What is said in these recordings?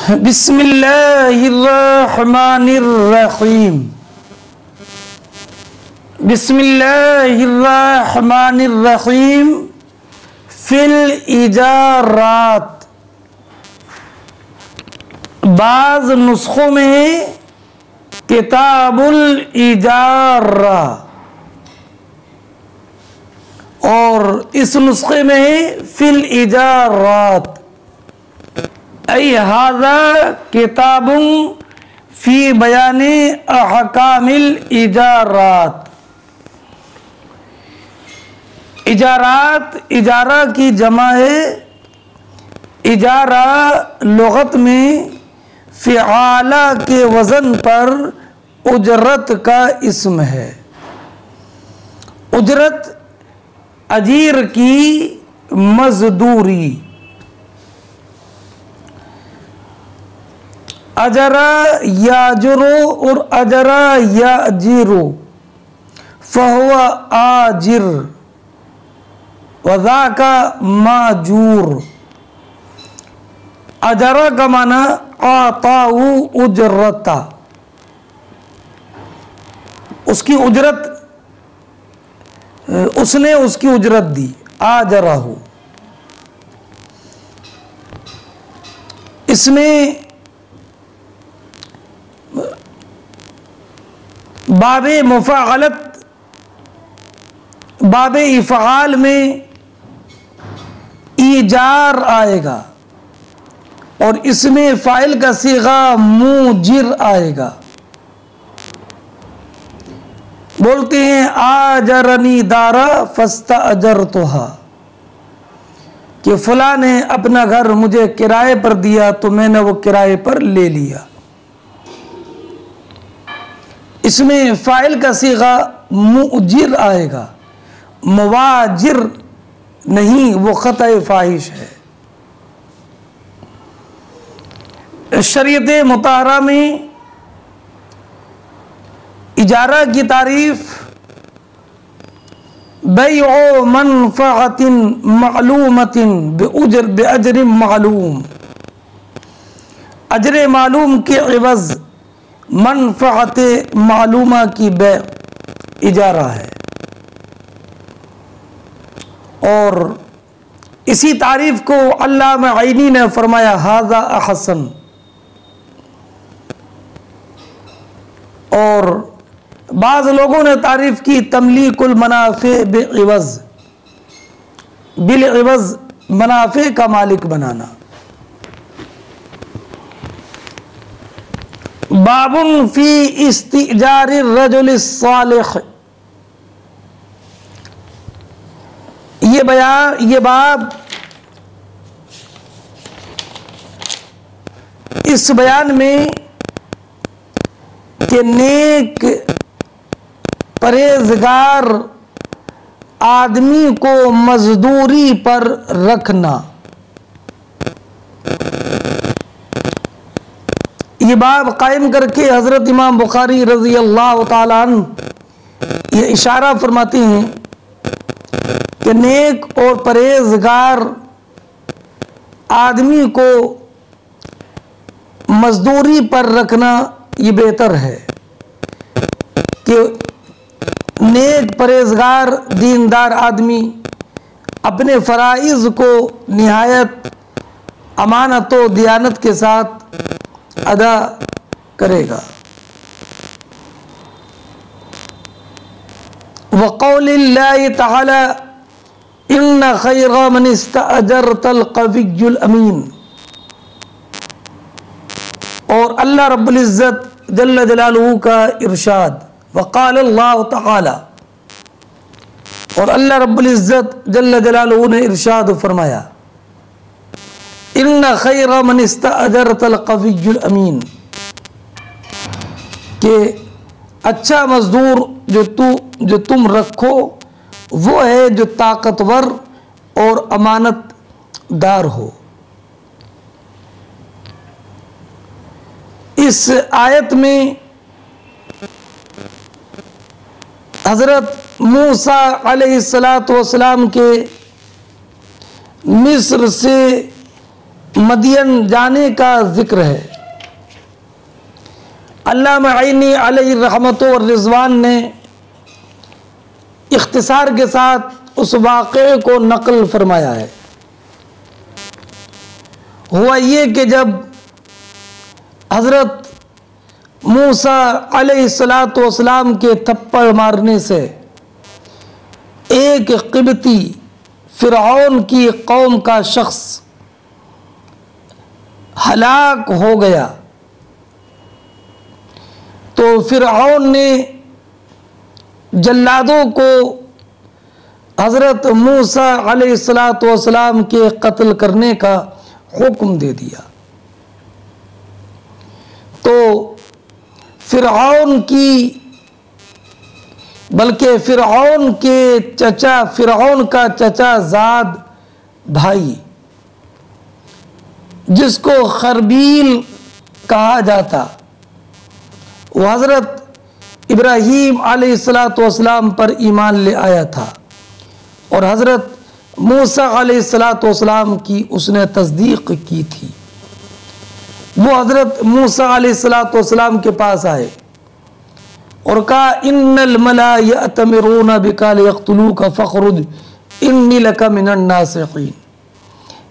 बिस्मिल्लाहिर्रहमानिर्रहीम। बिस्मिल्लाहिर्रहमानिर्रहीम। फिल इजारात, बाज़ नुस्खों में किताबुल इजारा और इस नुस्खे में फिल इजारात ऐ हाज़ा किताबुन फी बयानी अहकामिल इजारात। इजारात, इजारा की जमा है। इजारा लुगत में फ़िआला के वज़न पर उजरत का इस्म है। उजरत अजीर की मजदूरी। अजरा याजुरो और अजरा याजिरो फहुवा आजिर वज़ाका माजूर। अजरा का माना आताऊ उजरता, उसकी उजरत, उसने उसकी उजरत दी। आजरा हो, इसमें बाबे मुफ़ाअलत, बाबे इफ़आल में ईजार आएगा और इसमें फ़ाइल का सीगा मुजिर आएगा। बोलते हैं आजरनी दारा फस्ता अजरतुहा, कि फलां ने अपना घर मुझे किराए पर दिया तो मैंने वो किराए पर ले लिया। इसमें फ़ाइल का सीगा मुजिर आएगा, मुवाजिर नहीं, वो ख़ता फ़ाहिश है। शरीयत मुताहरा में इजारा की तारीफ बैउ मनफ़अतिन मालूमतिन बेअजर मालूम, अजर मालूम के एवज़ मनफ़अत मालूमा की बै इजारा है। और इसी तारीफ को अल्लामा आइनी ने फरमाया हाज़ा अहसन। और बाज़ लोगों ने तारीफ की तमलीकुल मनाफ़े बिइवज़, बिलइवज़ मनाफ़े का मालिक बनाना। बाबुन फ़ी इस्तिजारि रजुलिस सालिह, ये बयान, ये बाब इस बयान में कि नेक परहेज़गार आदमी को मजदूरी पर रखना, ये बाब कायम करके हज़रत इमाम बुखारी रज़ी अल्लाह ताला अन्हु ये इशारा फरमाते हैं कि नेक और परहेज़गार आदमी को मजदूरी पर रखना ये बेहतर है कि नेक परहेज़गार दीनदार आदमी अपने फ़राइज़ को निहायत अमानत व दियानत के साथ अदा करेगा। वक़ौलिल्लाहि तआला इन्ना खैरा मन इस्तअजरतल क़वियुल अमीन, और अल्लाह रब्बुल इज़्ज़त जल्ल जलालुहु का इरशाद वक़ाल अल्लाह तआला, और अल्लाह रब्बुल इज़्ज़त जल्ल जलालुहु ने इरशाद फरमाया इन्ना खैरा मन इस्तअजरतल क़वियुल अमीन, कि अच्छा मजदूर जो तुम रखो वो है जो ताकतवर और अमानतदार हो। इस आयत में हज़रत मूसा अलैहिस्सलातु वस्सलाम के मिस्र से मदियन जाने का जिक्र है। अल्लामा आइनी अलैहि रहमत व रिज़वान ने इख्तिसार के साथ उस वाक़े को नक़ल फरमाया है। हुआ ये कि जब हज़रत मूसा अलैहिस्सलातु वस्सलाम के थप्पड़ मारने से एक क़िब्ती फ़िरऔन की कौम का शख्स हलाक हो गया, तो फ़िरऔन ने जल्लादों को हज़रत मूसा अलैहिस्सलातु वस्सलाम के कत्ल करने का हुक्म दे दिया। तो फ़िरऔन की, बल्कि फ़िरऔन के चचा, फ़िरऔन का चचा ज़ाद भाई जिसको खरबील कहा जाता, वो हज़रत इब्राहीम अलैहिस्सलातु वस्सलाम पर ईमान ले आया था और हज़रत मूसा अलैहिस्सलातु वस्सलाम की उसने तस्दीक की थी। वो हज़रत मूसा अलैहिस्सलातु वस्सलाम के पास आए और कहा, इन्नल मला यअतमिरूना बिका लियक़्तुलूका फ़ख़रुज इन्नी लका मिनन नासिहीन,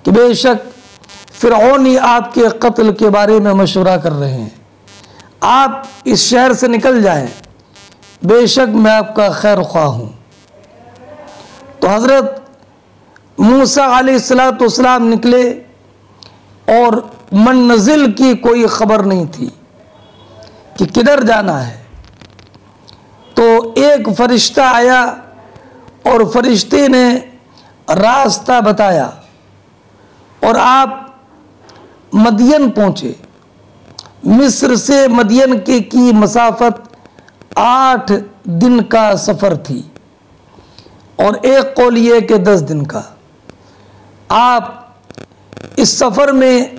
कि बेशक फ़िरऔनी आपके कत्ल के बारे में मशवरा कर रहे हैं, आप इस शहर से निकल जाएं, बेशक मैं आपका खैर ख्वाह हूँ। तो हज़रत मूसा अलैहिस्सलातु वस्सलाम निकले और मंजिल की कोई ख़बर नहीं थी कि किधर जाना है। तो एक फ़रिश्ता आया और फ़रिश्ते ने रास्ता बताया और आप मदियन पहुँचे। मिस्र से मदियन की मसाफत 8 दिन का सफ़र थी और एक कौल ये कि 10 दिन का। आप इस सफ़र में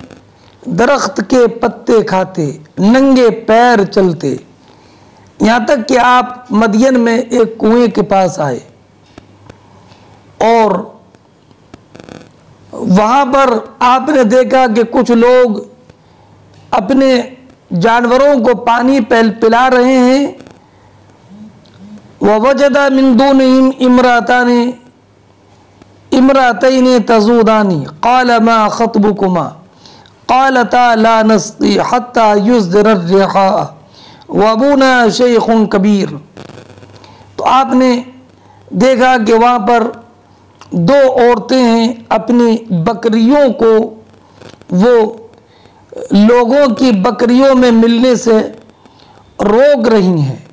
दरख्त के पत्ते खाते, नंगे पैर चलते, यहाँ तक कि आप मदियन में एक कुएं के पास आए और वहाँ पर आपने देखा कि कुछ लोग अपने जानवरों को पानी पिला रहे हैं। ववजदा मिन दूनिहिम इम्रातैनि तज़ूदानी क़ाल मा ख़त्बुकुमा क़ालता ला नस्क़ी हत्ता युस्दिर अर्रिहा व अबूना शैख़ुन कबीर। तो आपने देखा कि वहाँ पर 2 औरतें हैं, अपनी बकरियों को वो लोगों की बकरियों में मिलने से रोक रही हैं।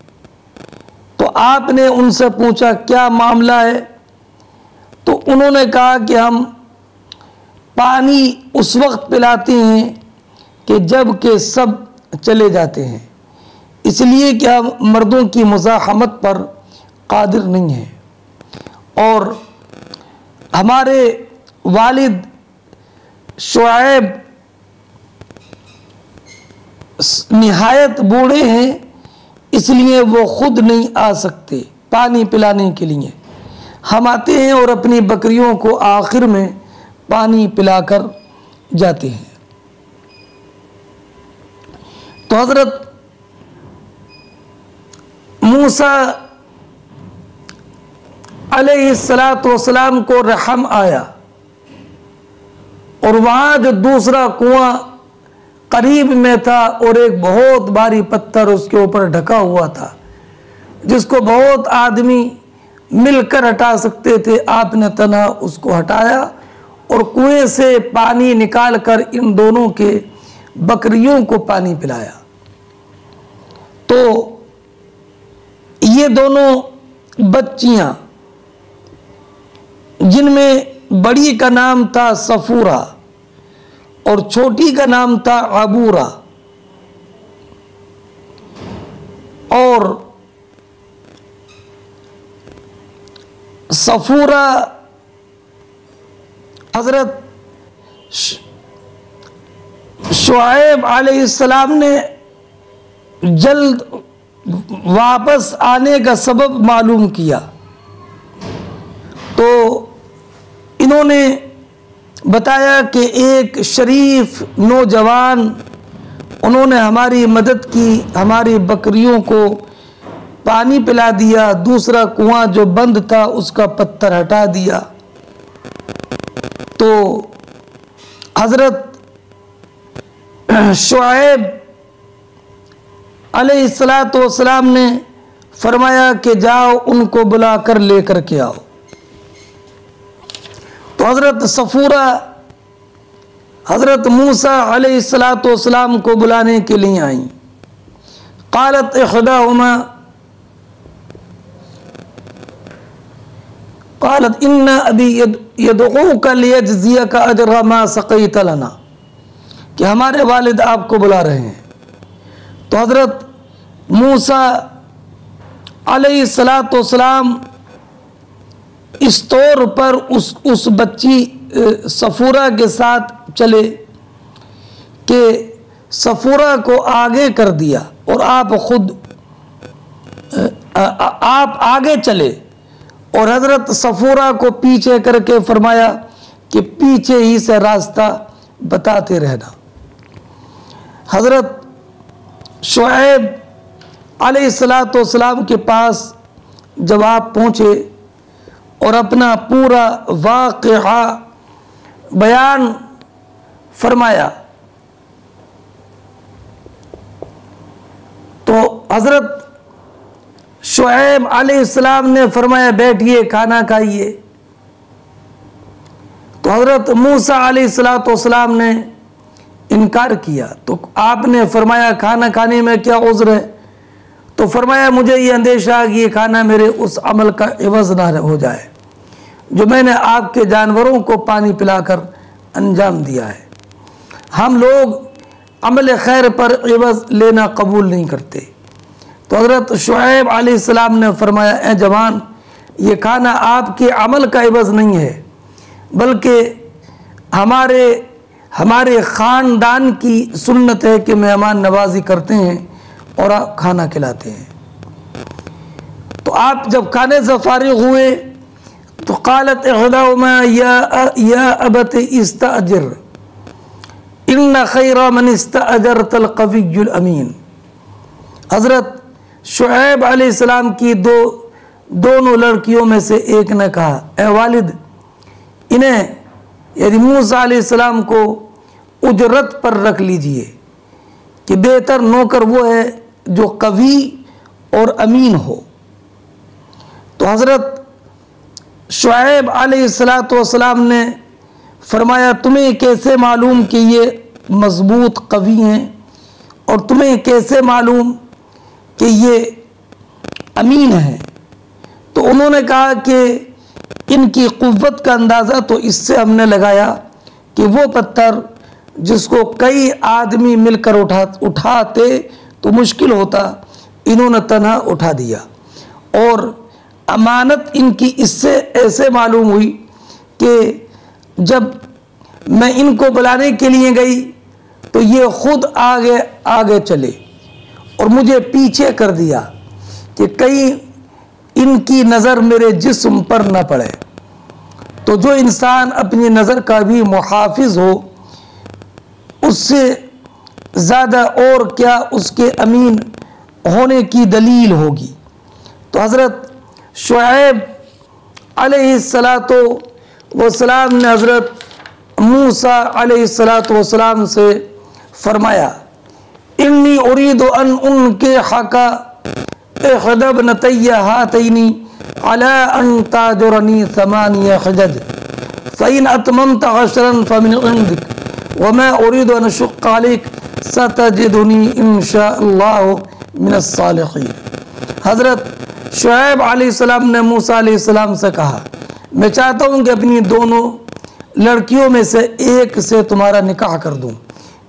तो आपने उनसे पूछा क्या मामला है? तो उन्होंने कहा कि हम पानी उस वक्त पिलाते हैं कि जब के सब चले जाते हैं, इसलिए कि हम मर्दों की मुज़ाहमत पर कादिर नहीं हैं और हमारे वालिद शुआइब निहायत बूढ़े हैं, इसलिए वो खुद नहीं आ सकते पानी पिलाने के लिए। हम आते हैं और अपनी बकरियों को आखिर में पानी पिलाकर जाते हैं। तो हज़रत मूसा अलैहिस्सलातु वस्सलाम को रहम आया और वहाँ जो दूसरा कुआं करीब में था और एक बहुत भारी पत्थर उसके ऊपर ढका हुआ था जिसको बहुत आदमी मिलकर हटा सकते थे, आपने तन्हा उसको हटाया और कुएं से पानी निकालकर इन दोनों के बकरियों को पानी पिलाया। तो ये दोनों बच्चियां, जिनमें बड़ी का नाम था सफूरा और छोटी का नाम था अबूरा, और सफूरा हज़रत शुआइब अलैहिस्सलाम ने जल्द वापस आने का सबब मालूम किया, तो इन्होंने बताया कि एक शरीफ नौजवान, उन्होंने हमारी मदद की, हमारी बकरियों को पानी पिला दिया, दूसरा कुआं जो बंद था उसका पत्थर हटा दिया। तो हज़रत शुआइब अलैहिस्सलातु वस्सलाम ने फरमाया कि जाओ उनको बुला कर लेकर के आओ। तो हज़रत सफूरा हज़रत मूसा अलैहिस्सलातु वस्सलाम को बुलाने के लिए आई। क़ालत इहदाहुमा क़ालत इन्ना अबी यदऊका लियजज़ियका अजरा मा सक़ैत लना, कि हमारे वालिद आपको बुला रहे हैं। तो हज़रत मूसा अलैहिस्सलातु वस्सलाम इस तौर पर उस बच्ची सफूरा के साथ चले कि सफूरा को आगे कर दिया और आप खुद आप आगे चले और हज़रत सफूरा को पीछे करके फरमाया कि पीछे ही से रास्ता बताते रहना। हज़रत शुआइब अलैहिस्सलातु वस्सलाम के पास जब आप पहुँचे और अपना पूरा वाक़या बयान फरमाया, तो हज़रत शुआइब अलैहिस्सलाम ने फरमाया बैठिए, खाना खाइए। तो हज़रत मूसा अलैहिस्सलातु वस्सलाम ने इनकार किया। तो आपने फरमाया खाना खाने में क्या उज़्र है? तो फरमाया मुझे ये अंदेशा कि ये खाना मेरे उस अमल का एवज़ ना हो जाए जो मैंने आपके जानवरों को पानी पिलाकर अंजाम दिया है। हम लोग अमल खैर पर एवज़ लेना कबूल नहीं करते। तो हज़रत शुआइब अलैहिस्सलाम ने फरमाया ए जवान, ये खाना आपके अमल का एवज़ नहीं है, बल्कि हमारे ख़ानदान की सुन्नत है कि मेहमान नवाजी करते हैं और आप खाना खिलाते हैं। तो आप जब खाने से फारिग हुए तो क़ालत इहदाहुमा या अबत इस्तअजिर इन्न खैरा मन इस्तअजरतल क़वियुल अमीन। हज़रत शुआइब अलैहिस्सलाम की दोनों लड़कियों में से एक ने कहा ए वालिद, इन्हें यदि मूसा अलैहिस्सलाम को उजरत पर रख लीजिए कि बेहतर नौकर वो है जो कवी और अमीन हो। तो हज़रत शुआइब अलैहिस्सलातु वस्सलाम ने फरमाया तुम्हें कैसे मालूम कि ये मजबूत कवी हैं और तुम्हें कैसे मालूम कि ये अमीन हैं? तो उन्होंने कहा कि इनकी क़ुव्वत का अंदाज़ा तो इससे हमने लगाया कि वो पत्थर जिसको कई आदमी मिलकर उठाते तो मुश्किल होता, इन्होंने तन्हा उठा दिया। और अमानत इनकी इससे ऐसे मालूम हुई कि जब मैं इनको बुलाने के लिए गई तो ये खुद आगे आगे चले और मुझे पीछे कर दिया कि कहीं इनकी नज़र मेरे जिस्म पर न पड़े। तो जो इंसान अपनी नज़र का भी मुहाफिज हो, उससे ज़्यादा और क्या उसके अमीन होने की दलील होगी। तो हज़रत शुआइब अलैहिस्सलातु वस्सलाम ने हज़रत मूसा अलैहिस्सलातु वस्सलाम से फरमाया इन्नी उरीदु अन उनके हक़ा इहदब नतैया हातैनी अला अन ताजुरनी समानिया खजज फ़इन अतममत अशरन फ़मिन इंदिक वमा उरीदु अन अशुक्क अलैक सतजिदुनी इंशाअल्लाहु मिनस सालिहीन। हज़रत शुआइब अलैहिस्सलाम ने मूसा अलैहिस्सलाम से कहा मैं चाहता हूँ कि अपनी दोनों लड़कियों में से एक से तुम्हारा निकाह कर दूँ,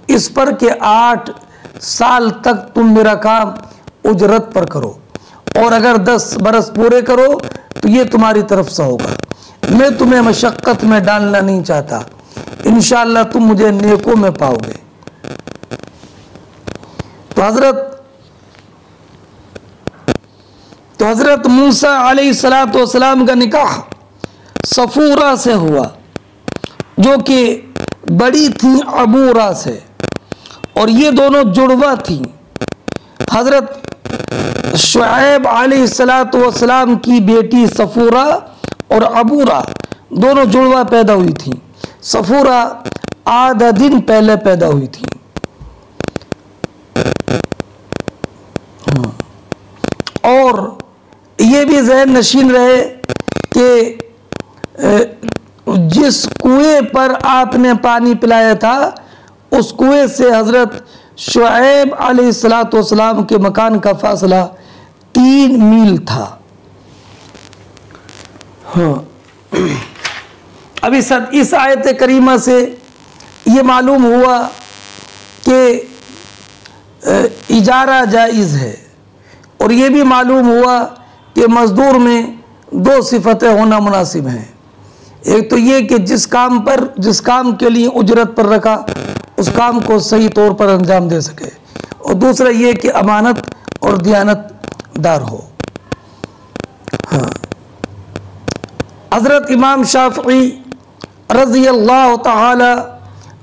इस पर कि 8 साल तक तुम मेरा काम उजरत पर करो और अगर 10 बरस पूरे करो तो ये तुम्हारी तरफ से होगा। मैं तुम्हें मशक्क़त में डालना नहीं चाहता, इंशाअल्लाह तुम मुझे नेकों में पाओगे। तो हज़रत मूसा अलैहिस्सलातु वस्सलाम का निकाह सफूरा से हुआ। जो कि बड़ी थी अबूरा से, और ये दोनों जुड़वा थी। हज़रत शुएब अलैहिस्सलातु वस्सलाम की बेटी सफूरा और अबूरा दोनों जुड़वा पैदा हुई थी। सफूरा आधा दिन पहले पैदा हुई थी। और ये भी ज़हन नशीन रहे कि जिस कुएं पर आपने पानी पिलाया था उस कुएं से हज़रत शुएब अलैहिस्सलातु वस्सलाम के मकान का फासला 3 मील था। हाँ, अभी इस आयत करीमा से ये मालूम हुआ कि इजारा जायज़ है, और ये भी मालूम हुआ कि मज़दूर में 2 सिफतें होना मुनासिब हैं। एक तो ये कि जिस काम के लिए उजरत पर रखा उस काम को सही तौर पर अंजाम दे सके, और दूसरा ये कि अमानत और दियानतदार हो। हाँ, हज़रत इमाम शाफ़ी रज़ी अल्लाह ताला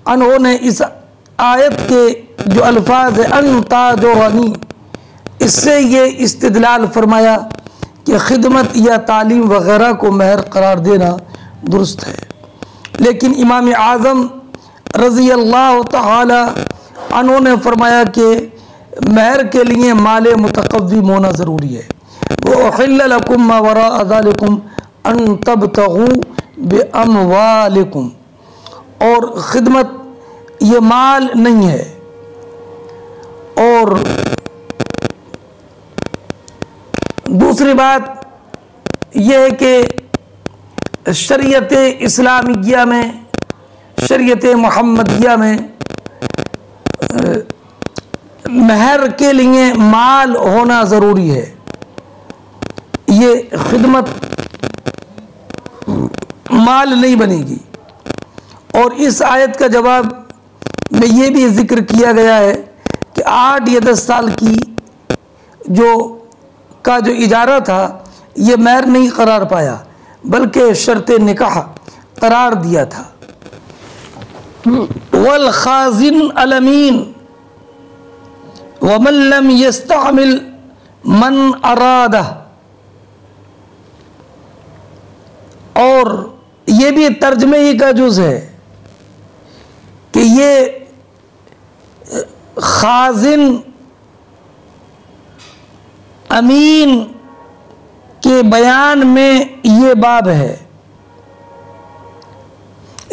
अन्हो ने इस आयत के जो अल्फाज है अंता जोरानी, इससे ये इस्तिदलाल फरमाया कि खिदमत या तालीम वग़ैरह को महर करार देना दुरुस्त है। लेकिन इमाम आज़म रज़ी अल्लाह ताला अन्हो ने फरमाया कि महर के लिए माल मुतक़व्विम होना ज़रूरी है। वो उहिल्ल लकुम मा वराअ ज़ालिकुम अन तब्तगू बिअमवालिकुम, और ख़िदमत ये माल नहीं है। और दूसरी बात यह है कि शरीयत इस्लामिया में, शरीयत मुहम्मदिया में महर के लिए माल होना ज़रूरी है। ये खिदमत माल नहीं बनेगी। और इस आयत का जवाब में ये भी जिक्र किया गया है कि 8 या 10 साल की जो इजारा था ये महर नहीं करार पाया, बल्कि शर्त निकाह करार दिया था। वल खाजिन अल अमीन वमन लम यस्तअमिल मन अरादा, और ये भी तर्जमे ही का जुज़ है कि ये खाजिन अमीन के बयान में ये बाब है,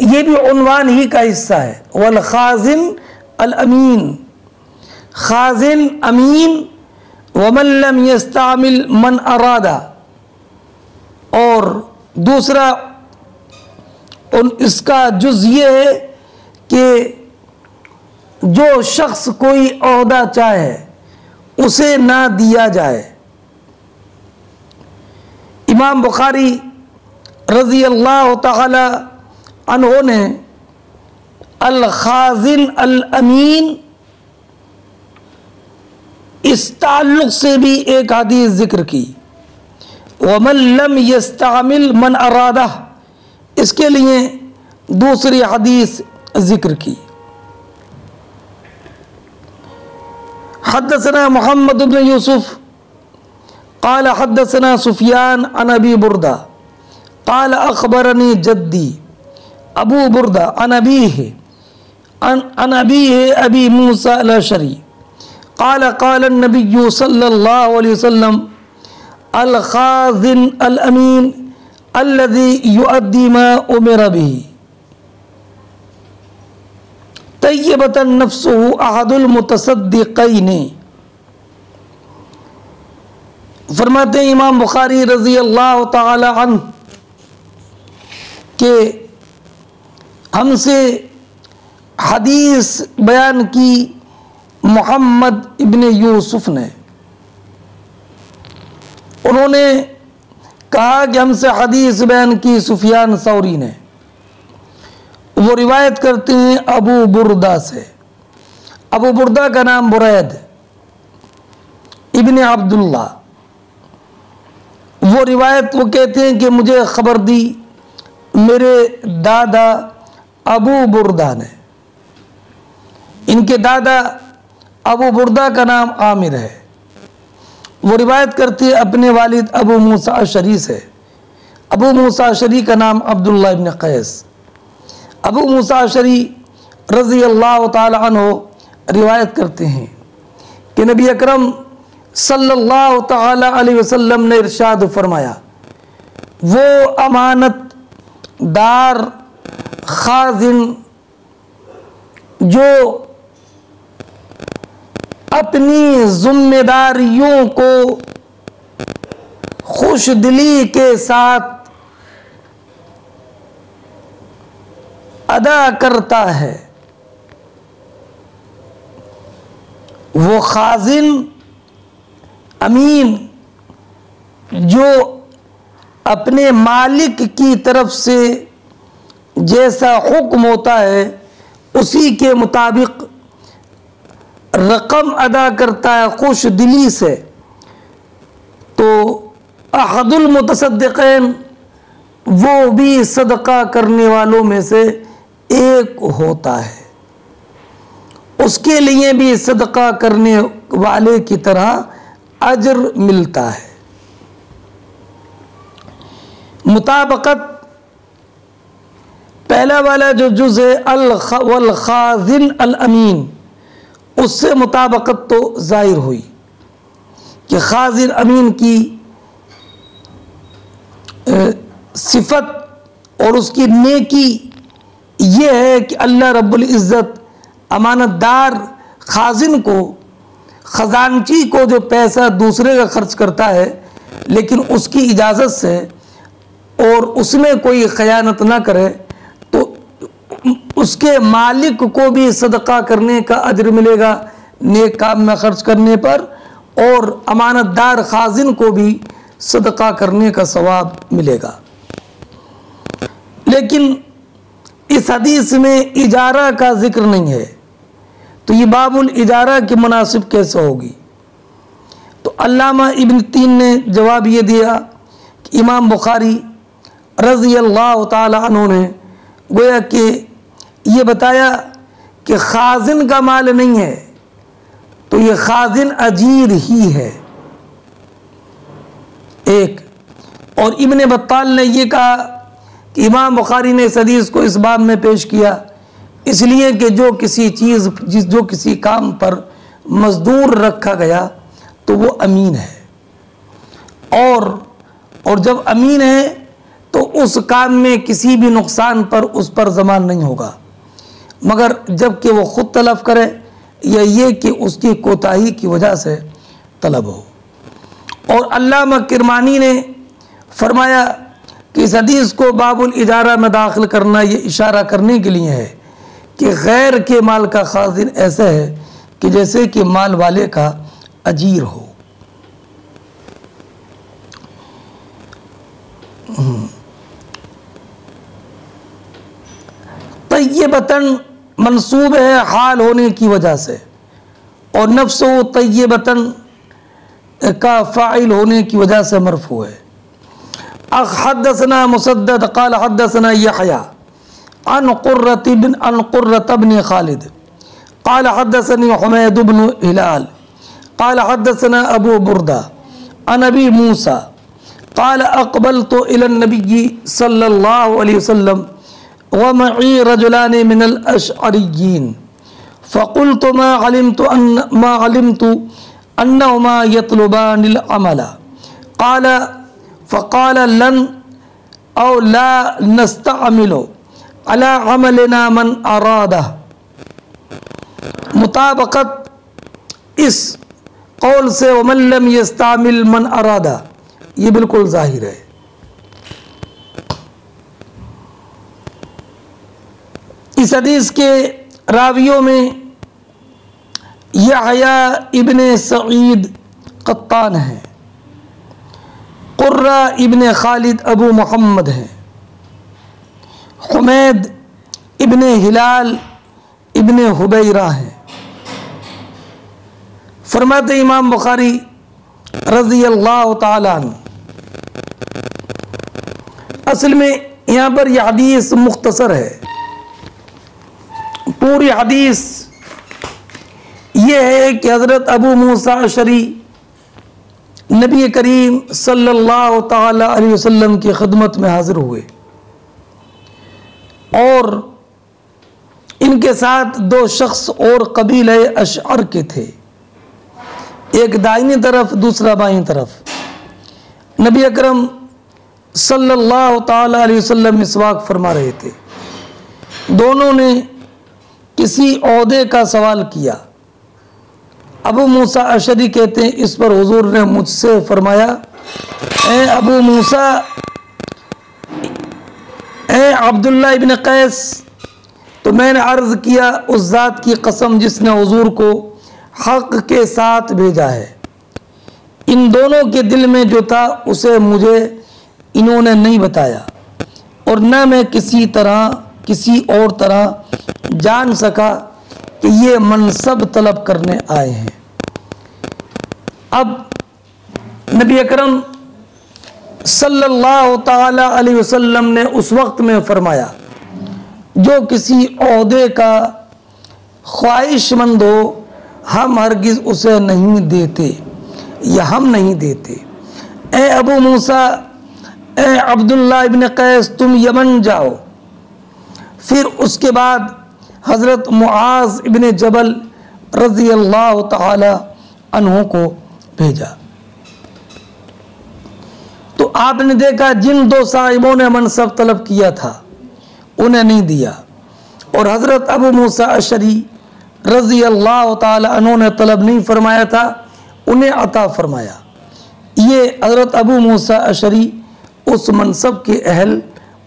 ये भी उन्वान ही का हिस्सा है। वल खाजिन अल अमीन, खाजिन अमीन, वमन लम यस्तामिल मन अरादा, और दूसरा इसका जुज़ ये है कि जो शख्स कोई ओहदा चाहे उसे ना दिया जाए। इमाम बुखारी रज़ी अल्लाह ताला अन्हो ने अल खाजिन अल अमीन इस ताल्लुक़ से भी एक हदीस जिक्र की, वमन लम यस्तामिल मन अरादा, इसके लिए दूसरी हदीस जिक्र की। हद्दसना मुहम्मद इब्न यूसुफ क़ाल हद्दसना सुफियान अन अबी बुरदा क़ाल अख़बरनी जद्दी अबू बुरदा अन अबीहि अबी मूसा अल-अशअरी क़ाल क़ाल नबी सल्लल्लाहु अलैहि वसल्लम अल खाज़िन अल अमीन अल्लज़ी युअद्दी मा उमिरा बिही तय्यबतन नफ्सुहु अहदुल मुतसद्दिक़ैनि। फरमाते हैं इमाम बुखारी रज़ी अल्लाह ताला अन्हु के हमसे हदीस बयान की मोहम्मद इब्न यूसुफ ने, उन्होंने कहा कि हमसे हदीस बयान की सुफियान सौरी ने, वो रिवायत करते हैं अबू बुरदा से। अबू बुरदा का नाम बुरैद इब्न अब्दुल्ला। वो रिवायत वो कहते हैं कि मुझे ख़बर दी मेरे दादा अबू बुर्दा ने। इनके दादा अबू बुर्दा का नाम आमिर है। वो रिवायत करते हैं अपने वालिद अबू मूसा अशरी से। अबू मूसा अशरी का नाम अब्दुल्लाह इब्न कैस। अबू मूसा अशरी रज़ी अल्लाह ताला अन्हु रिवायत करते हैं कि नबी अकरम सल्लल्लाहु ताला अलैहि वसल्लम ने इरशाद फरमाया, वो अमानत दार खाजिन जो अपनी जिम्मेदारियों को खुश दिली के साथ अदा करता है, वो खाजिन अमीन जो अपने मालिक की तरफ से जैसा हुक्म होता है उसी के मुताबिक रकम अदा करता है खुश दिली से, तो अहदुल मुतसद्दिक़ीन वो भी सदका करने वालों में से एक होता है। उसके लिए भी सदका करने वाले की तरह अजर मिलता है। मुताबकत पहला वाला जो जुज़ है वल खाज़िन अल अमीन, उससे मुताबकत तो ज़ाहिर हुई कि खाज़िन अमीन की सिफत और उसकी नेकी ये है कि अल्लाह रब्बुल इज़्ज़त अमानतदार खाजिन को, ख़जानची को जो पैसा दूसरे का खर्च करता है लेकिन उसकी इजाज़त से और उसमें कोई ख़यानत ना करे, तो उसके मालिक को भी सदका करने का अजर मिलेगा नेक काम में खर्च करने पर, और अमानतदार खाजिन को भी सदका करने का सवाब मिलेगा। लेकिन इस हदीस में इजारा का जिक्र नहीं है, तो ये बाबुल इजारा की मुनासिब कैसे होगी? तो अल्लामा इब्न तीन ने जवाब ये दिया कि इमाम बुखारी रज़ी अल्लाह ताला अन्हु ने गोया कि ये बताया कि खाजिन का माल नहीं है, तो ये खाजिन अजीर ही है एक। और इब्न बत्ताल ने ये कहा कि इमाम बुखारी ने इस हदीस को इस बाब में पेश किया इसलिए कि जो किसी चीज़ जो किसी काम पर मजदूर रखा गया तो वो अमीन है, और जब अमीन है तो उस काम में किसी भी नुकसान पर उस पर ज़मान नहीं होगा, मगर जब कि वो ख़ुद तलब करे या ये कि उसकी कोताही की वजह से तलब हो। और अल्लामा किरमानी ने फरमाया कि इस हदीस को बाबुल इजारा में दाखिल करना ये इशारा करने के लिए है कि गैर के माल का खाजिन ऐसा है कि जैसे कि माल वाले का अजीर हो। तय्यबतन मंसूब है हाल होने की वजह से, और नफ्स व तय्यबतन का फ़ाइल होने की वजह से मरफू है। हद्दसना मुसद्दद क़ाल हद्दसना यहया अन क़ुर्रत बिन खालिद क़ाल हद्दसनी हुमैद बिन हिलाल क़ाल हद्दसना अबू बुर्दा अन अबी मूसा क़ाल अक़बलतु इला नबी सल्लल्लाहु अलैहि वसल्लम व मई रजुलान मिनल अशअरिय्यीन फ़क़ुल्तु मा अलिमतु अन्नहुमा यतलुबानिल अमला क़ाल फ़क़ाल लन औ ला नस्तअमिलु अला अमलिना मन अरादा। मुताबकत इस कौल से वमन लम यस्तामिल मन अरादा ये बिल्कुल जाहिर है। इस हदीस के रावियों में यहया इब्ने सईद क़त्तान है, क़ुर्रा इब्ने खालिद अबू मोहम्मद हैं, हुमैद इब्ने हिलाल इब्ने हुबैरा हैं। फरमाते इमाम बुखारी रज़ी अल्लाह ताला अन्हु, असल में यहाँ पर यह हदीस मुख्तसर है पूरी हदीस ये है कि हज़रत अबू मूसा अशरी नबी करीम सल्लल्लाहु ताला अलैहि वसल्लम की खिदमत में हाजिर हुए और इनके साथ दो शख्स और कबीले अशअर के थे, एक दाहिनी तरफ दूसरा बाईं तरफ। नबी अकरम सल्लल्लाहु ताला अलैहि वसल्लम मिसवाक फरमा रहे थे। दोनों ने किसी ओहदे का सवाल किया। अबू मूसा अशरी कहते हैं इस पर हुजूर ने मुझसे फरमाया, ए अबू मूसा, ए अब्दुल्ला इब्न कैस, तो मैंने अर्ज़ किया उस ज़ात की कसम जिसने हुजूर को हक़ के साथ भेजा है, इन दोनों के दिल में जो था उसे मुझे इन्होंने नहीं बताया और न मैं किसी और तरह जान सका कि ये मनसब तलब करने आए हैं। अब नबी अकरम सल्लल्लाहु ताला अलैहि वसल्लम ने उस वक्त में फरमाया, जो किसी ओहदे का ख्वाहिशमंद हो हम हरगिज़ उसे नहीं देते या हम नहीं देते। ए अबू मूसा, ए अब्दुल्ला इब्न कैस, तुम यमन जाओ। फिर उसके बाद हज़रत मुआज़ इब्न जबल रज़ी अल्लाह ताला अन्हु को भेजा। तो आपने देखा जिन दो साहिबों ने मनसब तलब किया था उन्हें नहीं दिया, और हज़रत अबू मूसा अशरी रज़ी अल्लाह ताला अन्हु ने तलब नहीं फरमाया था, उन्हें अता फरमाया। ये हज़रत अबू मूसा अशरी उस मनसब के अहल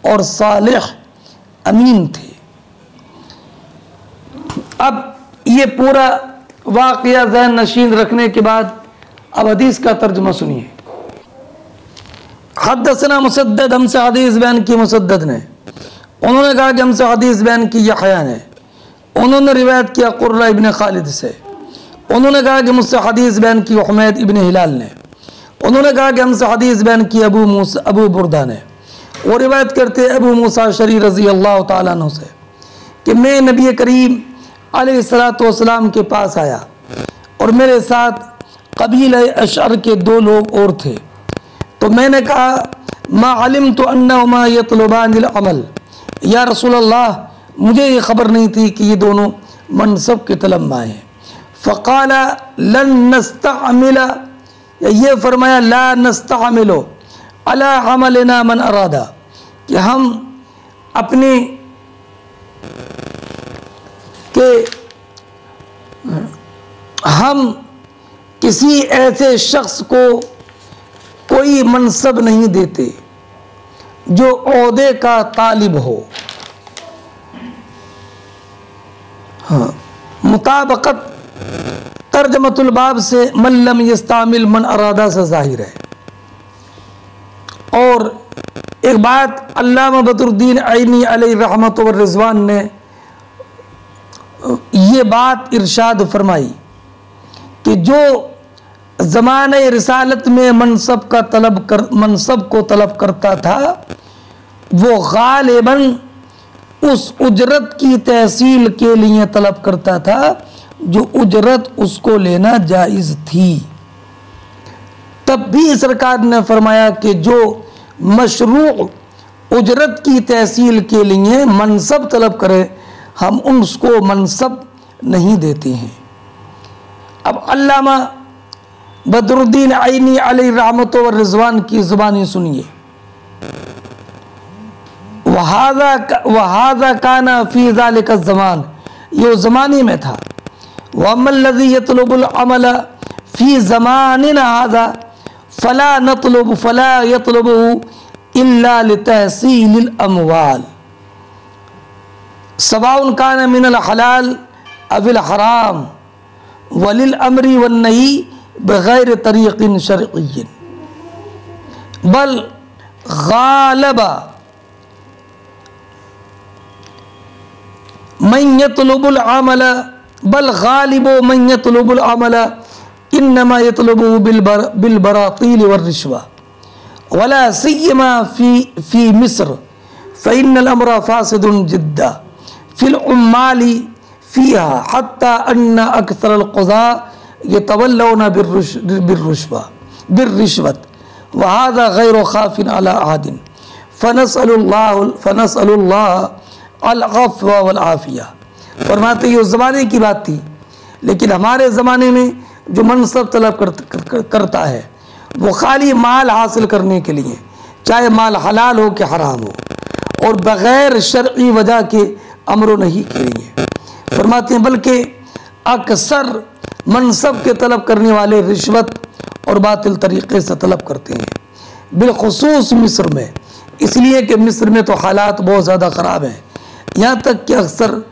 और सालिह अमीन थे। अब ये पूरा वाक़या ज़हन नशीन रखने के बाद अब हदीस का तर्जुमा सुनिए। हद्दसना मुसद्दद, हमसे हदीस बयान की मुसद्दद ने, उन्होंने कहा कि हमसे हदीस बयान की यहया ने, उन्होंने रिवायत किया कुर्रा इब्न खालिद से, उन्होंने कहा कि मुझसे हदीस बयान की हुमैद इब्न हिलाल ने, उन्होंने कहा कि हमसे हदीस बयान की अबू बुरदा ने। वो रिवायत करते अबू मूसा अशरी रज़ी अल्लाह ताला अन्हु से कि मैं नबी करीम अलैहिस्सलातु वस्सलाम के पास आया और मेरे साथ कबीले अशअर के दो लोग और थे। तो मैंने कहा, मा अलिमतु अन्नहुमा यतलुबानिल अमल, या रसूल अल्लाह, मुझे ये खबर नहीं थी कि ये दोनों मनसब के तलब में आए हैं। फ़क़ाला लन नस्तअमिला, ये फरमाया ला नस्तअमिलो अला अमलिना मन अरादा, कि हम अपने हम किसी ऐसे शख्स को कोई मनसब नहीं देते जो ओहदे का तालिब हो। हाँ, मुताबकत तर्जमतुल बाब से मन लम यस्तामिल मन अरादा से जाहिर है। और एक बात अल्लामा बदरुद्दीन ऐनी अलैहि रहमत व रिज़वान ने ये बात इरशाद फरमाई कि जो ज़माने रिसालत में मनसब को तलब करता था वो गालिबन उस उजरत की तहसील के लिए तलब करता था जो उजरत उसको लेना जायज़ थी। तब भी सरकार ने फरमाया कि जो मशरू उजरत की तहसील के लिए मनसब तलब करे हम उसको मनसब नहीं देते हैं। अब अल्लामा बदरुद्दीन ऐनी अलैहि रहमत व रिज़वान की ज़ुबानी सुनिए। वहाज़ा काना फ़ी ज़ालिका ज़मान, ये ज़माने में था। वअम्मल्लज़ी यतलुबुल अमल फ़ी ज़मानिना हाज़ा फ़ला यतलुबुहु इल्ला लितहसीलिल अमवाल सवाउन कान मिनल हलाल अविल हराम वलिल अमरी वन नही बगैर तरीक़िन शरइय्यिन बल गालबा मन यतलुबुल अमल बल गालिबो मन यतलुबुल अमल इन्नमा यतलुबुहु बिल बरातील वर रिश्वा वला सिय्यमा फी मिस्र फ़इन्नल अम्र फ़ासिदुन जिद्दा फ़िल उम्माली फ़ीहा हत्ता अन्ना अक्सरल क़ुज़ा यतवल्लौना बिर्रिश्वत व हाज़ा गैरु ख़ाफ़िन अला अहदिन फ़नसअलुल्लाह अल-अफ़्व वल आफ़िया। फरमाते ये उस ज़माने की बात थी, लेकिन हमारे ज़माने में जो मनसब तलब करता है वो खाली माल हासिल करने के लिए, चाहे माल हलाल हो कि हराम हो, और बग़ैर शरई वजह के अमर नहीं के लिए। फरमाते हैं बल्कि अक्सर मनसब के तलब करने वाले रिश्वत और बातिल तरीक़े से तलब करते हैं, बिलखुसूस मिस्र में, इसलिए कि मिस्र में तो हालात बहुत ज़्यादा ख़राब हैं। यहाँ तक कि अक्सर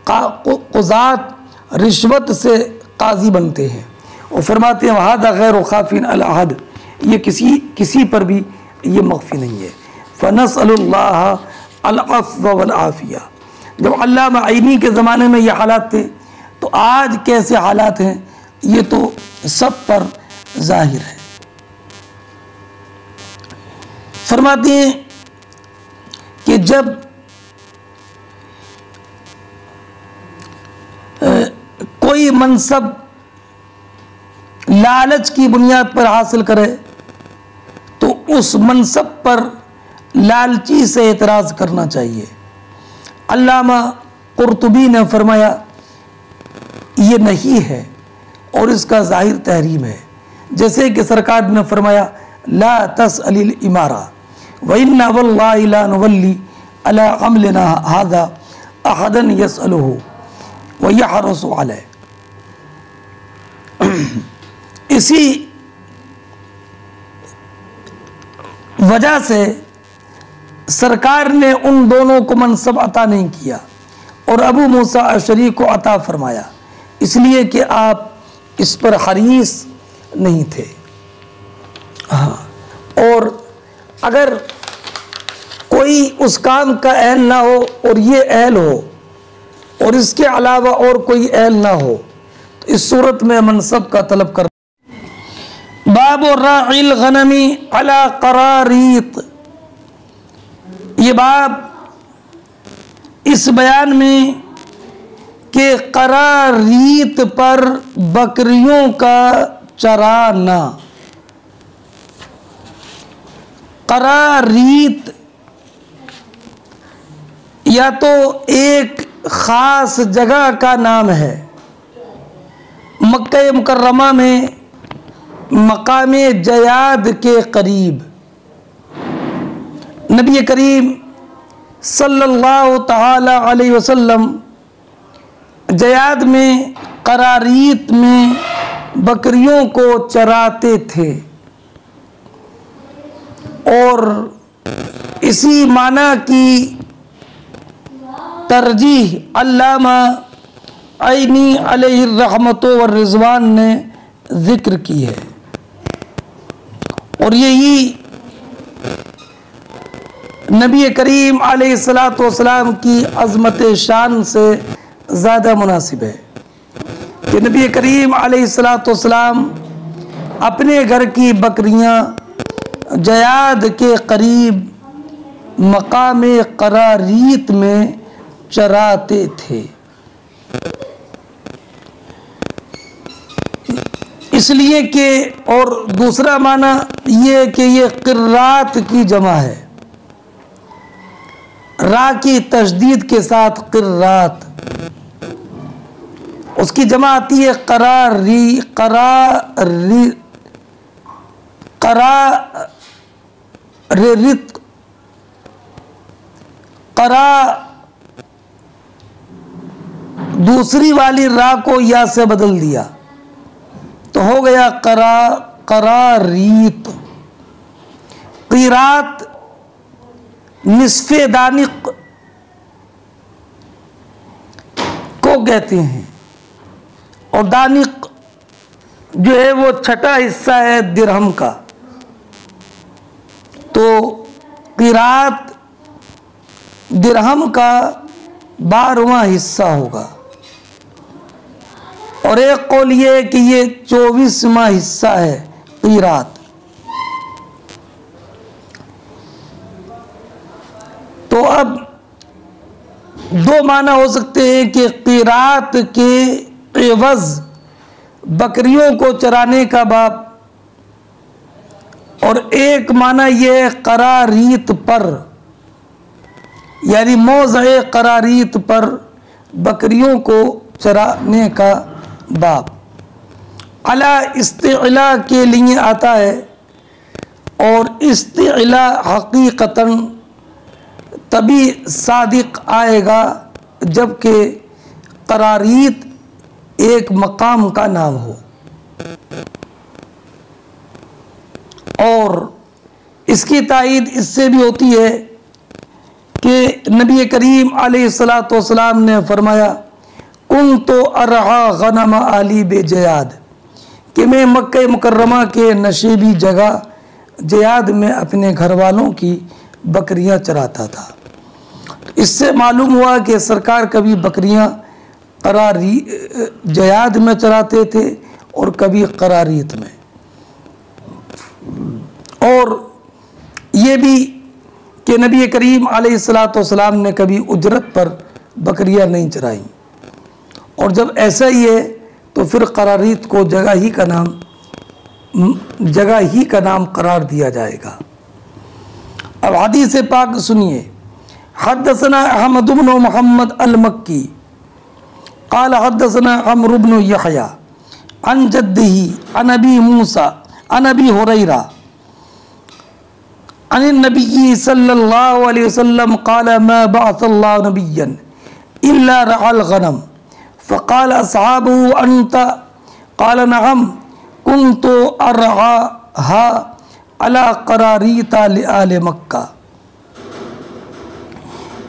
क़ुज़ात रिश्वत से काजी बनते हैं। और फरमाते हैं वहादा गैर ख़ाफ़िन अल अहद, ये किसी पर भी ये मख्फी नहीं है। फ़नसअलुल्लाह अल-अफ़्व वल आफ़िया। जब अल्लामा आइनी के ज़माने में ये हालात थे तो आज कैसे हालात हैं ये तो सब पर ज़ाहिर है। फरमाते हैं कि जब कोई मनसब लालच की बुनियाद पर हासिल करे तो उस मनसब पर लालची से एतराज़ करना चाहिए। अल्लामा कुर्तुबी ने फरमाया ये नहीं है और इसका ज़ाहिर तहरीम है, जैसे कि सरकार ने फरमाया ला तसअलिल इमारा व इन्ना वल्लाहि ला नुवल्ली अला अमलिना हाज़ा अहदन यसअलुहु व यहरसु अलैह। इसी वजह से सरकार ने उन दोनों को मनसब अता नहीं किया और अबू मूसा अशरी को अता फरमाया, इसलिए कि आप इस पर हरीस नहीं थे। हाँ, और अगर कोई उस काम का अहल ना हो और ये अहल हो और इसके अलावा और कोई अहल ना हो तो इस सूरत में मनसब का तलब कर। बाब राइल गनमी अला करारीत, ये बाब इस बयान में कि करारीत पर बकरियों का चराना। करारीत या तो एक ख़ास जगह का नाम है, मक्का मुकर्रमा में मकामे जयाद के करीब नबी करीम सल्लल्लाहु ताला अलैहि वसल्लम जयाद में करारीत में बकरियों को चराते थे और इसी माना की तरजीह अल्लामा आइनी अलैहि रहमतो व रिज़वान ने ज़िक्र की है और यही नबी करीम अलैहिस्सलातु वस्सलाम की अज़मत शान से ज़्यादा मुनासिब है कि नबी करीम अलैहिस्सलातु वस्सलाम अपने घर की बकरियां जयाद के करीब मकामे करारीत में चराते थे, इसलिए कि और दूसरा माना ये कि ये क़िर्रात की जमा है, रा की तशदीद के साथ क़िर्रात, उसकी जमा आती है करारी करारी करारित करा, दूसरी वाली रा को या से बदल दिया तो हो गया करारीत। क़िरात निस्फ़े दानिक को कहते हैं और दानिक जो है वो छठा हिस्सा है दिरहम का, तो क़िरात दिरहम का 12वां हिस्सा होगा और एक कौल ये कि ये 24वां हिस्सा है क़िरात। तो अब दो माना हो सकते हैं कि क़िरात के एवज़ बकरियों को चराने का बाब, और एक माना ये करारीत पर, यानी मौज़े करारीत पर बकरियों को चराने का बाब। अला इस्तिला के लिए आता है, और इस्तिला हकीकतन तभी सादिक आएगा जबकि करारीत एक मकाम का नाम हो। और इसकी तायीद इससे भी होती है कि नबी करीम अलैहिस्सलातु वस्सलाम ने फरमाया, कुन तो अरहा गनम आली बेजयाद, कि मैं मक्का मुकर्रमा के नशेबी जगह जयाद में अपने घर वालों की बकरियां चराता था। इससे मालूम हुआ कि सरकार कभी बकरियां जयाद में चराते थे और कभी करारीत में। और ये भी कि नबी करीम अलैहिस्सलातु वस्सलाम ने कभी उजरत पर बकरियां नहीं चराई। और जब ऐसा ही है तो फिर करारीत को जगह ही का नाम करार दिया जाएगा। अब हदीस पाक सुनिए। हद्दसना अहमद बिन मुहम्मद अल-मक्की क़ाल हद्दसना अम्र बिन यहया अन जद्दिही अन अबी मूसा अन अबी हुरैरा अन नबी सल्लल्लाहु अलैहि वसल्लम क़ाल मा बअसल्लाहु नबिय्यन इल्ला रअल गनम फ़क़ाल अस्हाबुहु अंत क़ाल नअम कुन्तु अरअहा अला करारीता लिआल मक्का।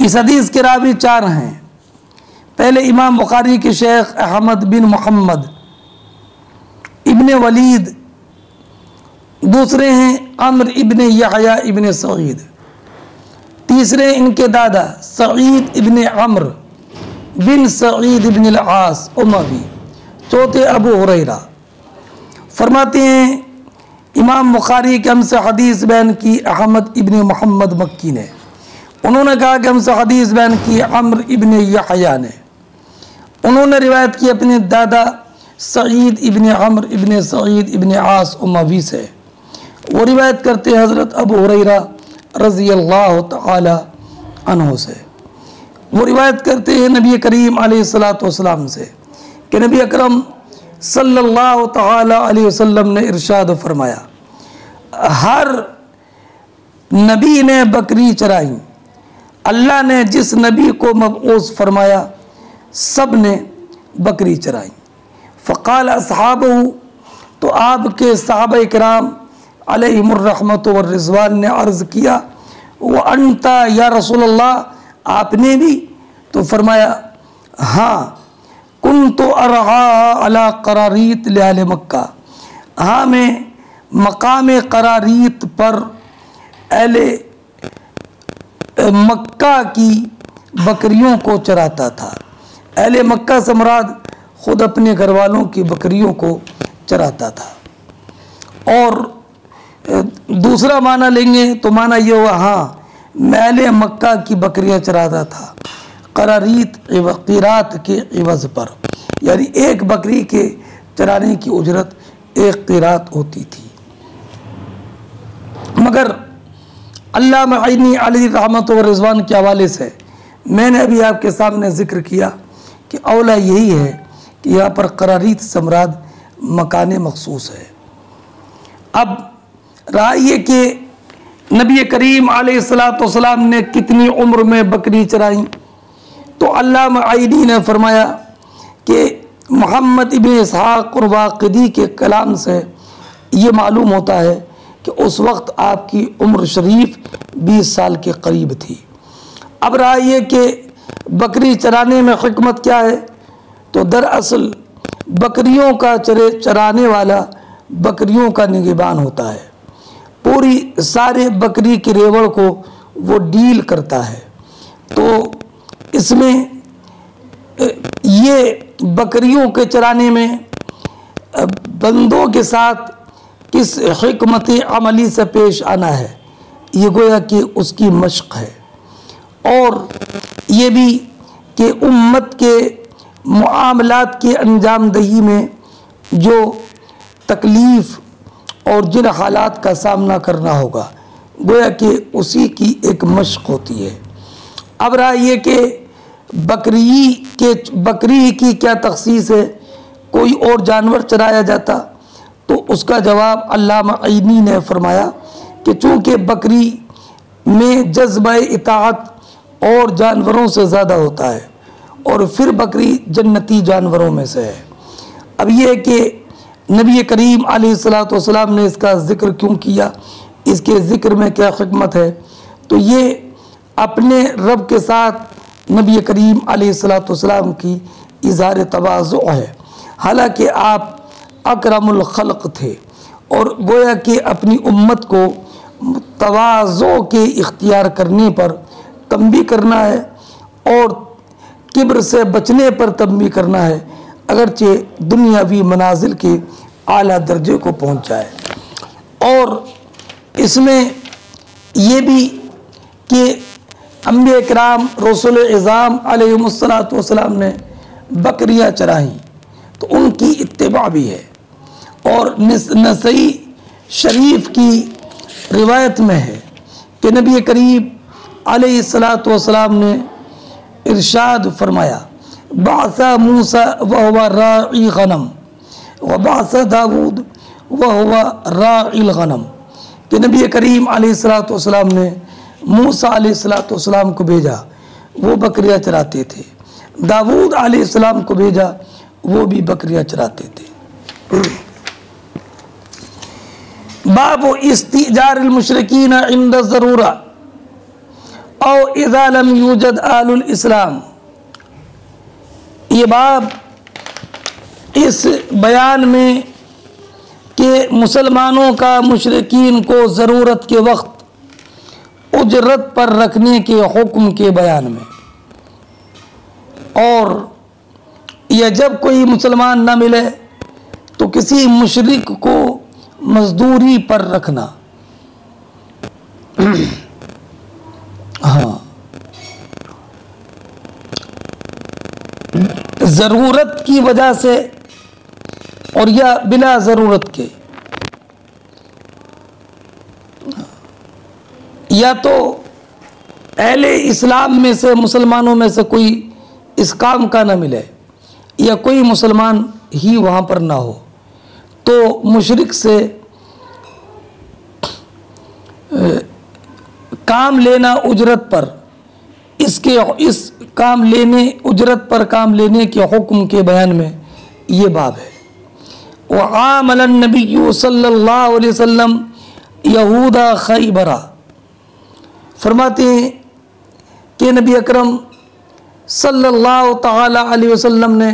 इस हदीस के रावी चार हैं। पहले इमाम बुखारी के शेख अहमद बिन मोहम्मद इब्ने वलीद, दूसरे हैं अम्र इब्ने यहया इब्ने सईद, तीसरे इनके दादा सईद इब्ने अम्र बिन सईद इब्न अल-आस उमवी, चौथे अबू हुरैरा। फरमाते हैं इमाम बुखारी के हमसे हदीस बयान की अहमद इब्ने मोहम्मद मक्की ने, उन्होंने कहा कि हमसे हदीस बयान की अम्र इब्ने यहया ने, उन्होंने रिवायत की अपने दादा सईद इब्ने अम्र इब्ने सईद इब्ने आस उमवी से। वो रिवायत करते हैं हज़रत अबू हुरैरा रज़ी अल्लाह तआला अन्हु से। वो रिवायत करते हैं नबी करीम अलैहिस्सलातु वस्सलाम से कि नबी अकरम सल्लल्लाहु तआला अलैहि वसल्लम ने इरशाद फरमाया, हर नबी ने बकरी चराई, अल्लाह ने जिस नबी को मबऊस फरमाया सब ने बकरी चराई। फ़क़ाल अस्हाबहु, तो आपके सहाबा इकराम अलैहिमुर रहमतु वर रिज़वान ने अर्ज़ किया, व अंता या रसूलल्लाह, आपने भी? तो फरमाया हाँ, कुन्तु अरहा अला करारीत लिआल मक्का, हाँ मैं मकाम करारीत पर अहले मक्का की बकरियों को चराता था। अहले मक्का से मुराद खुद अपने घर वालों की बकरियों को चराता था। और दूसरा माना लेंगे तो माना ये हुआ, हाँ मैं अहले मक्का की बकरियां चराता था करारीत क़िरात के इवज़ पर, यानी एक बकरी के चराने की उजरत एक क़िरात होती थी। मगर अल्लामा आइनी अलैहि रहमत व रिज़वान के हवाले से मैंने अभी आपके सामने ज़िक्र किया कि औला यही है कि यहाँ पर करारीत से मुराद मकाने मखसूस है। अब रहा ये कि नबी करीम अलैहिस्सलातु वस्सलाम ने कितनी उम्र में बकरी चराई, तो अल्लामा आइनी ने फरमाया कि मोहम्मद इब्न इसहाक़ और वाक़िदी के कलाम से ये मालूम होता है कि उस वक्त आपकी उम्र शरीफ 20 साल के करीब थी। अब रहा ये कि बकरी चराने में हिकमत क्या है, तो दरअसल बकरियों का चराने वाला बकरियों का निगहबान होता है, पूरी सारे बकरी की रेवड़ को वो डील करता है। तो इसमें ये बकरियों के चराने में बंदों के साथ किस हिकमत अमली से पेश आना है, ये गोया कि उसकी मश्क है। और ये भी कि उम्मत के मुआमलात की अंजाम दही में जो तकलीफ़ और जिन हालात का सामना करना होगा, गोया कि उसी की एक मशक होती है। अब रहा ये कि बकरी की क्या तखसीस है, कोई और जानवर चराया जाता, तो उसका जवाब अल्लामा ऐनी ने फरमाया कि चूँकि बकरी में जज्बा इताअत और जानवरों से ज़्यादा होता है और फिर बकरी जन्नती जानवरों में से है। अब यह है कि नबी करीम अलैहिस्सलातु वस्सलाम ने इसका ज़िक्र क्यों किया, इसके ज़िक्र में क्या हिकमत है, तो ये अपने रब के साथ नबी करीम अलैहिस्सलातु वस्सलाम की इज़हार तवाज़ु है। हालांकि आप अकरमुल खल्क़ थे और गोया कि अपनी उम्मत को तवाज़ु के इख्तियार करने पर तंबीह करना है और किब्र से बचने पर तंबीह करना है, अगरचे दुनियावी मनाजिल के आला दर्जे को पहुँच जाए। और इसमें ये भी कि अंबिया किराम रसूल इज़ाम अलैहिमुस्सलातु वस्सलाम ने बकरियाँ चराईं, तो उनकी इत्तिबा भी है। और नसई शरीफ की रिवायत में है कि नबी करीम अलैहिस्सलातु वस्सलाम ने इरशाद फरमाया, बासा मूसा वहुवा राई गनम व बासा दाऊद वहुवा राइल गनम, कि नबी करीम अलैहिस्सलातु वस्सलाम ने मूसा अलैहिस्सलातु वस्सलाम को भेजा, वो बकरियाँ चराते थे। दाऊद अलैहिस्सलाम को भेजा, वो भी बकरियाँ चराते थे। बाबु इस्तिजार मुशरिकीन इंद ज़रूरा औ इज़ा लम यूजद आलुल इस्लाम, ये बाब इस बयान में कि मुसलमानों का मुशरिकीन को ज़रूरत के वक्त उजरत पर रखने के हुक्म के बयान में, और यह जब कोई मुसलमान ना मिले तो किसी मुशरिक को मजदूरी पर रखना। हाँ, ज़रूरत की वजह से और या बिना ज़रूरत के, या तो अहले इस्लाम में से मुसलमानों में से कोई इस काम का ना मिले या कोई मुसलमान ही वहाँ पर ना हो, तो मुशरिक से काम लेना उजरत पर, इस काम लेने उजरत पर काम लेने के हुक्म के बयान में ये बाब है। वआमलन नबी सल्लल्लाहु अलैहि वसल्लम यहूदा खैबरा, फरमाते हैं कि नबी अकरम सल्लल्लाहु ताला अलैहि वसल्लम ने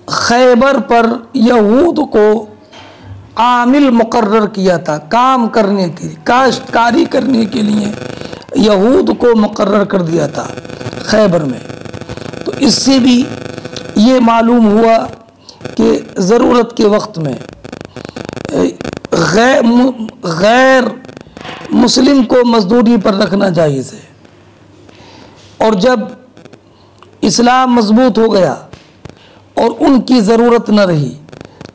खैबर पर यहूद को आमिल मुकर्रर किया था, काम करने के लिए, काश्तकारी करने के लिए यहूद को मुकर्रर कर दिया था खैबर में। तो इससे भी ये मालूम हुआ कि ज़रूरत के वक्त में गैर मुस्लिम को मजदूरी पर रखना जायज़ है। और जब इस्लाम मजबूत हो गया और उनकी ज़रूरत न रही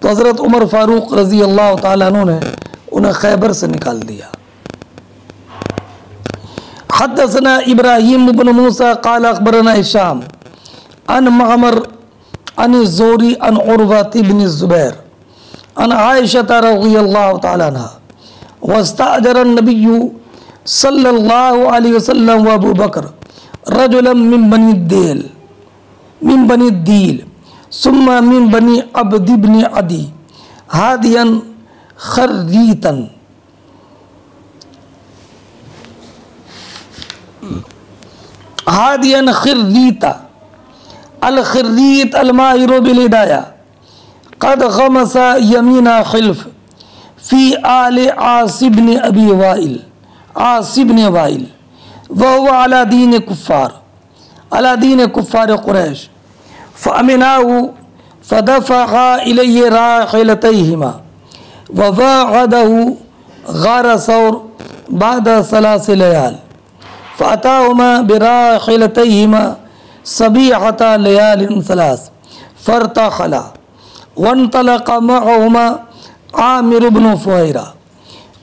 तो हज़रत उमर फ़ारूक रज़ी अल्लाह ताला अन्हु ने उन्हें खैबर से निकाल दिया। हद्दसना इब्राहीम इब्न मूसा क़ाल अख़बरना हिशाम अन मअमर अन ज़ोरी अन उर्वत इब्न ज़ुबैर अन आयशा रज़ियल्लाहु ताला अन्हा वस्तअजर नबिय्यु सल्लल्लाहु अलैहि वसल्लम व अबू बकर रजुलन मिन बनी दील सुम्मा मिन बनी अब्द इब्न अदी हादियन खर्रीतन, हादियन खिर्रीता अल खिर्रीत अल माहिरु बिल हिदाया क़द ग़मसा यमीना खिल्फ फ़ी आले आसिब्न अबी वाइल आसिब्न वाइल वह अला दीन कुफ़ार कुरैश फ़अमिनाहु फ़दफ़अ इलैहि राहिलतैहिमा ववअदहु गार सौर बाद सलास लयाल फ़अताहुमा बिराहिलतैहिमा सबीअता लयालिन सलास फरतखला वंतलक़ मअहुमा आमिर इब्न फुहैरा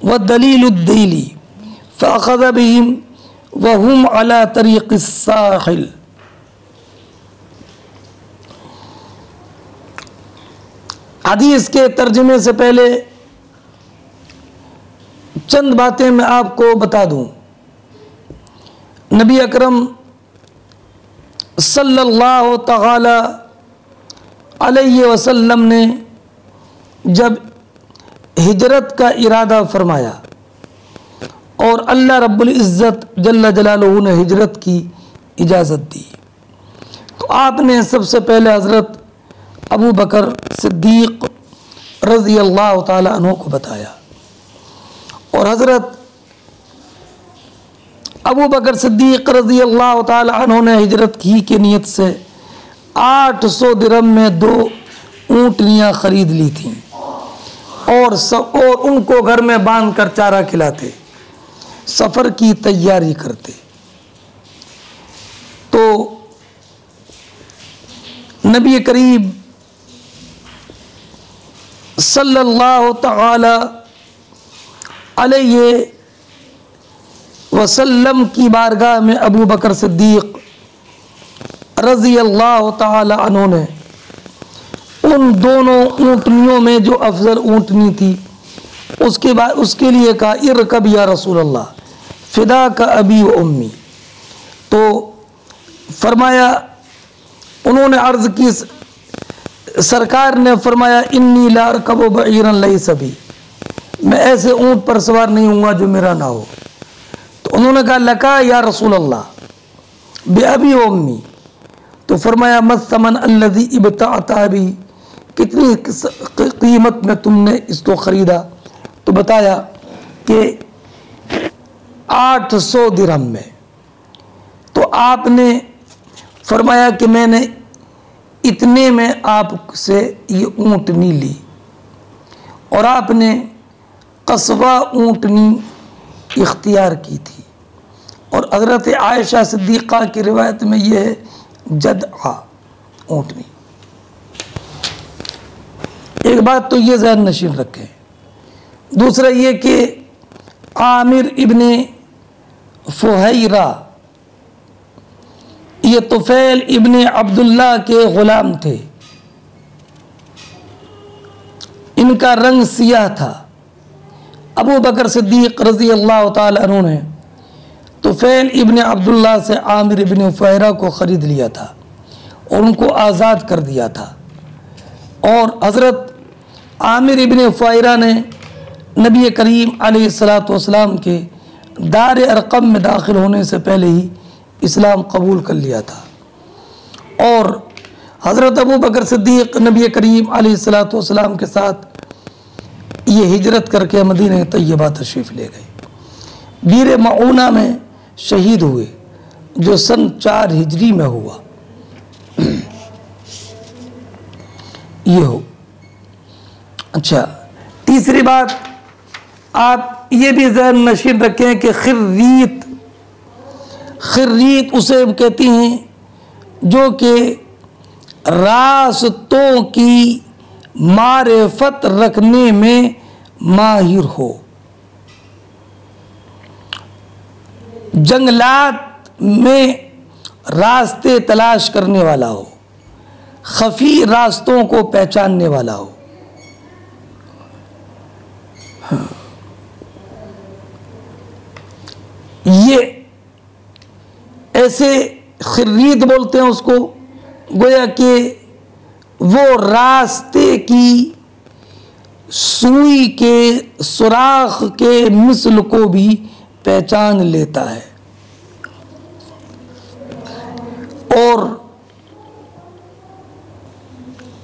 व दलीलुद्दैली फ़अख़ज़ बिहिम व हुम अला तरीक़िस साहिल। हदीस के तर्जुमे से पहले चंद बातें मैं आपको बता दूं। नबी अकरम सल्लल्लाहु तआला अलैहि वसल्लम ने जब हिजरत का इरादा फरमाया और अल्लाह रब्बुल इज़्ज़त जल्ल जलालुहु ने हिजरत की इजाज़त दी, तो आपने सबसे पहले हज़रत अबू बकर सिद्दीक़ रज़ी अल्लाह ताला अन्हु को बताया। और हज़रत अबू बकर सिद्दीक़ रज़ी अल्लाह ताला अन्हु ने हिजरत की के नियत से 800 दिरहम में 2 ऊँटनियाँ ख़रीद ली थीं और उनको घर में बांध कर चारा खिलाते, सफ़र की तैयारी करते। तो नबी करीम सल्लल्लाहु तआला अलैहि वसल्लम की बारगाह में अबू बकर सिद्दीक़ रज़ी अल्लाह तआला अन्हु ने उन दोनों ऊँटनियों में जो अफजल ऊँटनी थी उसके बाद उसके लिए कहा इरकब या रसूल अल्लाह फ़िदा का अबी व उम्मी। तो फरमाया, उन्होंने अर्ज़ की, सरकार ने फरमाया इन्नी ला अरकबु बईरन लैसा बी, मैं ऐसे ऊँट पर सवार नहीं हूँगा जो मेरा ना हो। तो उन्होंने कहा लका या रसूल अल्लाह बे अबी व उम्मी। तो फरमाया मस्तमन अल्लज़ी इब्तअता बी, कितनी कीमत में तुमने इसको ख़रीदा? तो बताया कि 800 दिरहम में। तो आपने फरमाया कि मैंने इतने में आपसे ये ऊँटनी ली और आपने कस्बा ऊँटनी इख्तियार की थी। और हज़रत आयशा सिद्दीक़ा की रिवायत में यह है जदआ ऊँटनी। एक बात तो ये ज़हन नशीन रखें। दूसरा ये कि आमिर इब्न फुहैरा ये तुफ़ैल इब्न अब्दुल्ला के ग़ुलाम थे। इनका रंग सियाह था। अबू बकर सिद्दीक़ रज़ी अल्लाह ताला अन्हु ने तुफ़ैल इब्न अब्दुल्ला से आमिर इब्न फुहैरा को ख़रीद लिया था और उनको आज़ाद कर दिया था। और हज़रत आमिर इब्न फुहैरा ने नबी करीम अलैहिस्सलातु वस्सलाम के दार अरक़म में दाखिल होने से पहले ही इस्लाम कबूल कर लिया था। और हज़रत अबू बकर सिद्दीक़ नबी करीम अलैहिस्सलातु वस्सलाम के साथ ये हिजरत करके मदीना तैयबा तशरीफ़ ले गए। बीर मऊना में शहीद हुए जो सन 4 हिजरी में हुआ। ये हो। अच्छा, तीसरी बात आप ये भी ज़हन नशीन रखें कि खिर्रीत उसे कहती हैं जो कि रास्तों की मारिफत रखने में माहिर हो, जंगलात में रास्ते तलाश करने वाला हो, खफी रास्तों को पहचानने वाला हो। हाँ। ये ऐसे खिर्रीत बोलते हैं उसको, गोया कि वो रास्ते की सुई के सुराख के मिसल को भी पहचान लेता है। और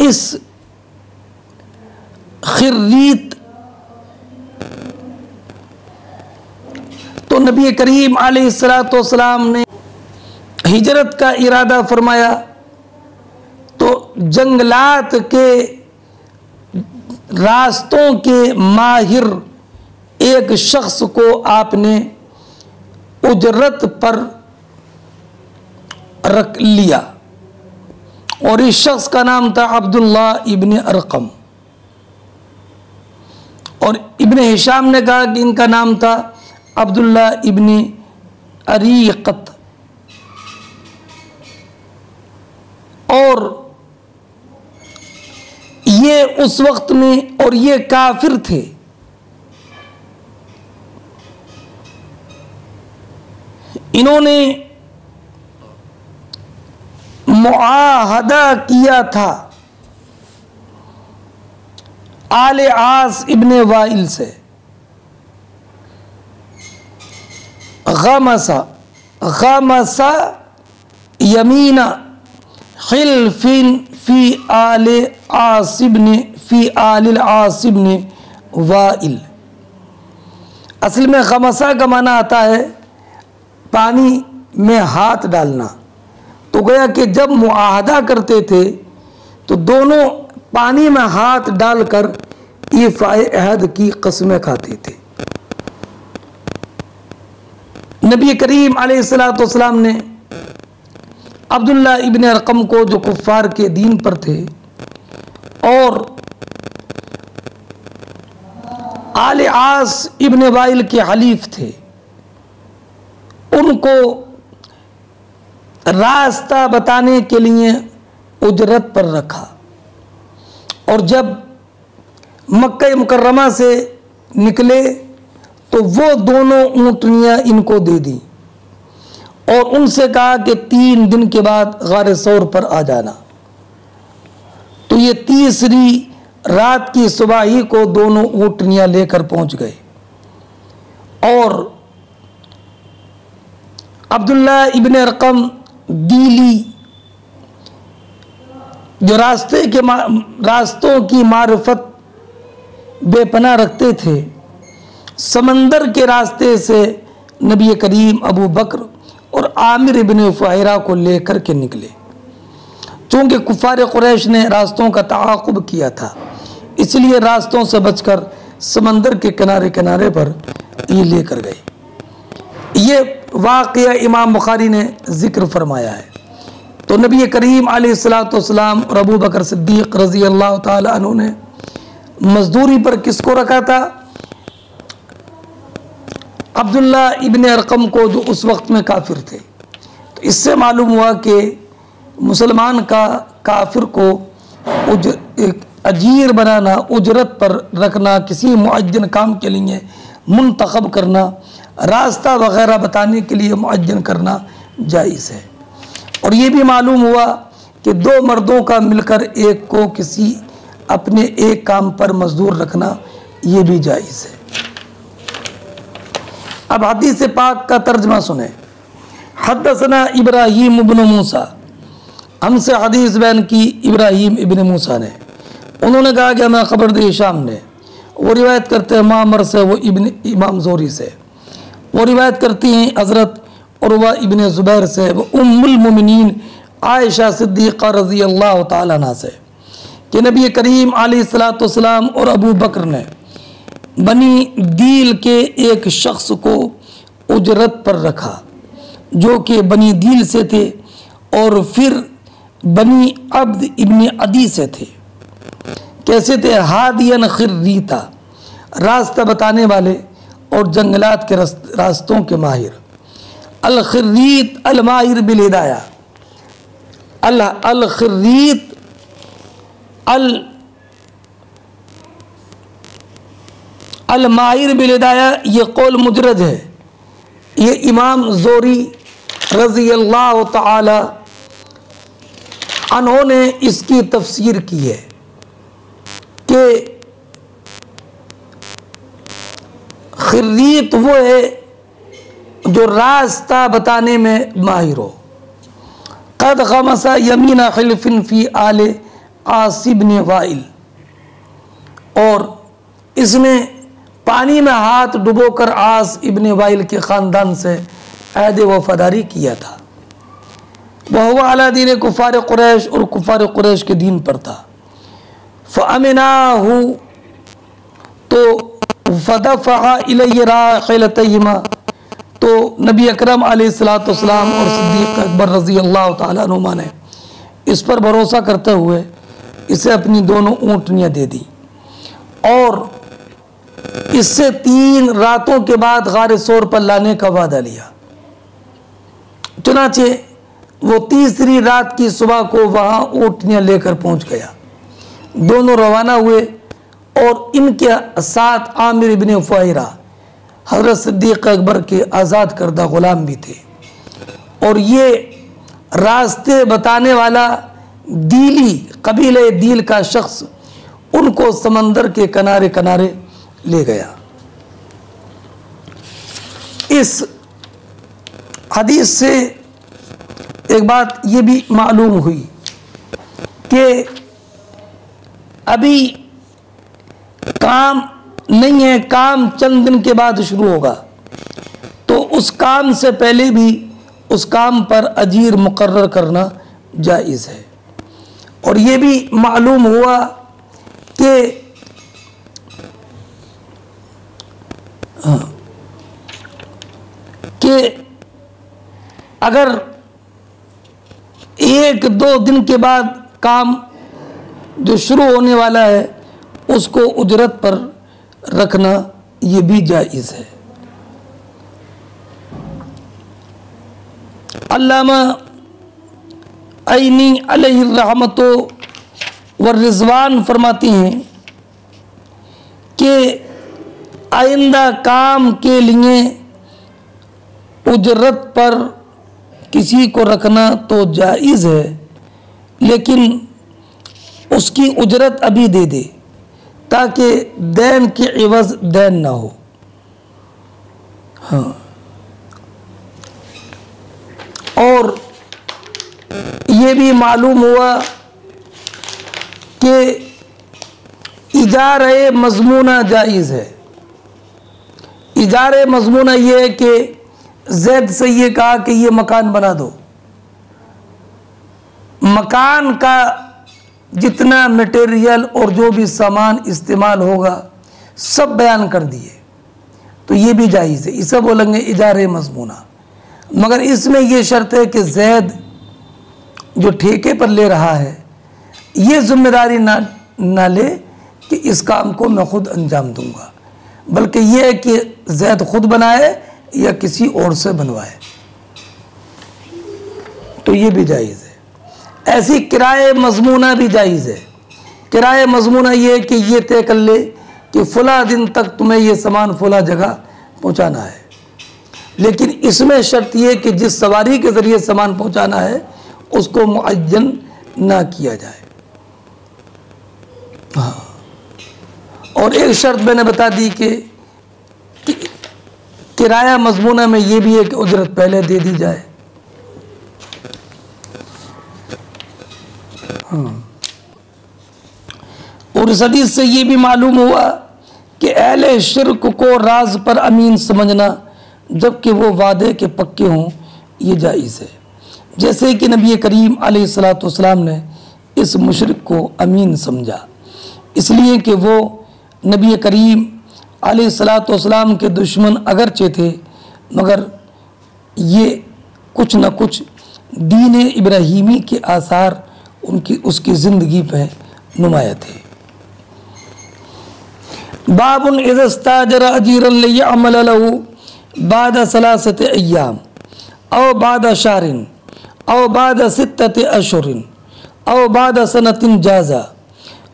इस खिर्रीत तो नबी करीम अलैहिस्सलातु वस्सलाम ने हिजरत का इरादा फरमाया तो जंगलात के रास्तों के माहिर एक शख्स को आपने उजरत पर रख लिया। और इस शख्स का नाम था अब्दुल्ला इब्न अरकम। और इब्न हिशाम ने कहा कि इनका नाम था अब्दुल्ला इब्न अरीक़त। और ये उस वक्त में, और ये काफिर थे। इन्होंने मुआहदा किया था आले आस इब्ने वाइल से। गमसा यमीना खिलफिन फी आले आसिब्ने वाइल। असल में गमसा का माना आता है पानी में हाथ डालना। तो गया कि जब मुआहदा करते थे तो दोनों पानी में हाथ डालकर इफ़ाए अहद की कसमें खाते थे। नबी करीम अलैहिस्सलाम ने अब्दुल्ला इब्न अरकम को, जो कुफ़ार के दीन पर थे और आले आस इब्न वाइल के हलीफ थे, उनको रास्ता बताने के लिए उजरत पर रखा। और जब मक्का मुकर्रमा से निकले तो वो दोनों ऊँटनियाँ इनको दे दी और उनसे कहा कि 3 दिन के बाद गारे सौर पर आ जाना। तो ये तीसरी रात की सुबह ही को दोनों ऊँटनियाँ लेकर पहुँच गए। और अब्दुल्ला इब्न अरकम दीली, जो रास्तों की मारिफत बेपनाह रखते थे, समंदर के रास्ते से नबी करीम अबू बकर और आमिर इब्न फुहैरा को लेकर के निकले। चूँकि कुफ़ार कुरैश ने रास्तों का ताक़ुब किया था, इसलिए रास्तों से बचकर समंदर के किनारे किनारे पर ये लेकर गए। ये वाक़या इमाम बुखारी ने ज़िक्र फरमाया है। तो नबी करीम अलैहिस्सलाम और अबू बकर सिद्दीक़ रज़ी अल्लाह ताला अन्हु ने मजदूरी पर किसको रखा था? अब्दुल्ला इब्न अरकम को, जो उस वक्त में काफिर थे। तो इससे मालूम हुआ कि मुसलमान का काफिर को एक अजीर बनाना, उजरत पर रखना, किसी मुअज्जन काम के लिए मुंतखब करना, रास्ता वगैरह बताने के लिए मुअज्जन करना जायज़ है। और ये भी मालूम हुआ कि 2 मर्दों का मिलकर एक को किसी अपने एक काम पर मजदूर रखना, ये भी जायज़ है। अब हदीस पाक का तर्जमा सुने। हद्दसना इब्राहीम इब्न मूसा, हमसे हदीस बयान की इब्राहीम इब्न मूसा ने। उन्होंने कहा कि हमें खबर दी हिशाम ने। वो रिवायत करते हैं मामर से, वो इब्न इमाम ज़ोरी से। वो रिवायत करती हैं हज़रत उर्वा इब्न ज़ुबैर से, वो उम्मुल मोमिनीन आयशा सिद्दीक़ा रज़ी अल्लाह ताला अन्हा से, कि नबी करीम अलैहिस्सलाम और अबू बकर ने बनी दील के एक शख्स को उजरत पर रखा, जो कि बनी दील से थे और फिर बनी अब्द इब्न अदी से थे। कैसे थे? हादियन खिर्रीता, रास्ता बताने वाले और जंगलात के रास्तों के माहिर। अल खिर्रीत अल माहिर बिल हिदाया, अल खिर्रीत अल माहिर बिल हिदाया, ये कौल मुजरद है। ये इमाम ज़ोरी रज़ी अल्लाह ताला अन्हों ने इसकी तफसीर की है कि खिर्रीत वो है जो रास्ता बताने में माहिर हो। क़द ग़मसा यमीना खिलफिन फ़ी आले आसिब्न वाइल, और इसने पानी में हाथ डुबोकर आस इब्न वाइल के ख़ानदान से अहद वफ़ादारी किया था। वह अला दीन कुफ़ार कुरैश, और कुफ़ार कुरैश के दीन पर था। फ़अमिनाहु, तो फ़दफ़अ इलैहि राहिलतहिमा, तो नबी अकरम अलैहिस्सलाम और सिद्दीक़ अकबर रज़ी अल्लाह ताला अन्हुमा ने इस पर भरोसा करते हुए इसे अपनी दोनों ऊँटनियाँ दे दी और इससे 3 रातों के बाद गार सौर पर लाने का वादा लिया। चुनाचे वो तीसरी रात की सुबह को वहाँ ऊँटनियाँ लेकर पहुँच गया। दोनों रवाना हुए और इनके साथ आमिर इब्न फुहैरा हज़रत सिद्दीक़ अकबर के आज़ाद करदा ग़ुलाम भी थे और ये रास्ते बताने वाला दीली कबीले दील का शख्स उनको समंदर के किनारे किनारे ले गया। इस हदीस से एक बात ये भी मालूम हुई कि अभी काम नहीं है, काम चंद दिन के बाद शुरू होगा, तो उस काम से पहले भी उस काम पर अजीर मुकर्रर करना जायज़ है। और ये भी मालूम हुआ कि अगर 1-2 दिन के बाद काम जो शुरू होने वाला है उसको उजरत पर रखना ये भी जायज़ है। अल्लामा ऐनी अलैहि रहमतो व रिज़वान फरमाती हैं कि आइंदा काम के लिए उजरत पर किसी को रखना तो जायज़ है, लेकिन उसकी उजरत अभी दे दे ताकि दैन के इवज़ दैन ना हो। हाँ, और ये भी मालूम हुआ कि इजारे मज़मूना जायज़ है। इजारे मज़मूना ये है कि ज़ैद से ये कहा कि ये मकान बना दो, मकान का जितना मटेरियल और जो भी सामान इस्तेमाल होगा सब बयान कर दिए, तो ये भी जायज़ है, इसे बोलेंगे इजारे मज़मूना। मगर इसमें ये शर्त है कि ज़ैद जो ठेके पर ले रहा है ये ज़िम्मेदारी ना ले कि इस काम को मैं ख़ुद अंजाम दूंगा, बल्कि ये है कि ज़ैद ख़ुद बनाए या किसी और से बनवाए, तो ये भी जायज़ है। ऐसी किराए मज़मूना भी जायज़ है। किराए मज़मूना ये है कि ये तय कर ले कि फ़ला दिन तक तुम्हें ये सामान फ़ला जगह पहुंचाना है, लेकिन इसमें शर्त ये कि जिस सवारी के ज़रिए सामान पहुंचाना है उसको मुअय्यन ना किया जाए। हाँ, और एक शर्त मैंने बता दी कि किराया मज़मूना में ये भी है कि उजरत पहले दे दी जाए। हाँ, और इस हदीस से ये भी मालूम हुआ कि अहले शिर्क को राज पर अमीन समझना जबकि वो वादे के पक्के हों ये जायज़ है। जैसे कि नबी करीम अलैहिस्सलाम ने इस मुशरिक को अमीन समझा, इसलिए कि वो नबी करीम अलैहिस्सलाम के दुश्मन अगरचे थे, मगर ये कुछ न कुछ दीन इब्राहीमी के आसार उसकी ज़िंदगी पे नुमाया थे। बाबुन इज़ा इस्ताजरा अजीरन लियअमल लहू बाद सलासत अय्याम औ बाद शारिन औ बाद सित्तत अशहुरिन औ बाद सनतिन जाज़ा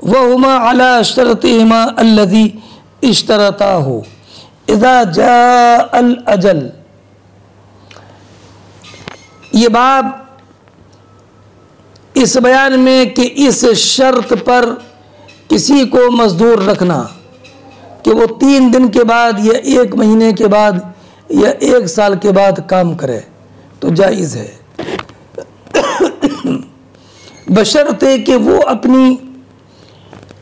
वहुमा अला शर्तिहिमा अल्लज़ी इश्तरताहु इज़ा जाअल अजल। ये बाब इस बयान में कि इस शर्त पर किसी को मजदूर रखना कि वो 3 दिन के बाद या 1 महीने के बाद या 1 साल के बाद काम करे तो जायज़ है, बशर्ते कि वो अपनी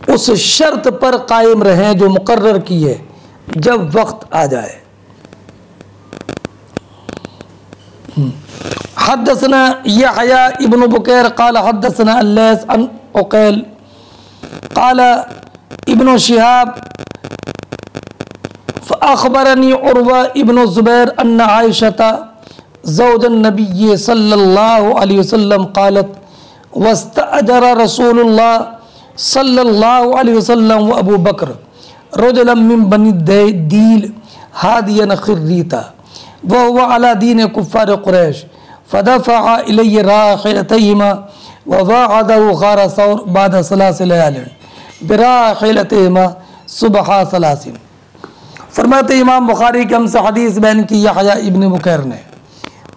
उस शर्त पर कायम रहें जो मुकर्रर की है जब वक्त आ जाए। हद्दसना यहया इब्न बुकैर क़ाल हद्दसना अल्लैस अन उक़ैल क़ाल इब्न शिहाब अखबरनी उर्वा इब्न ज़ुबैर अन्ना आयशता ज़ौजन नबी सल्लल्लाहु अलैहि वसल्लम क़ालत वस्तअजर रसूलुल्लाह सल्लल्लाहु अलैहि वसल्लम व अबू बकर रजुलन मिन बनी दील हादियन खिर्रीता व हुवा अला दीन कुफ़ार कुरैश फदफ़अ इलैहि राहिलतहिमा व वअदहु गार सौर बाद सलासिल लयालिन बिराहिलतहिमा सुबहा सलासिन। फरमाते इमाम बुखारी के हमसे हदीस बयान की यहया इब्न बुकैर ने,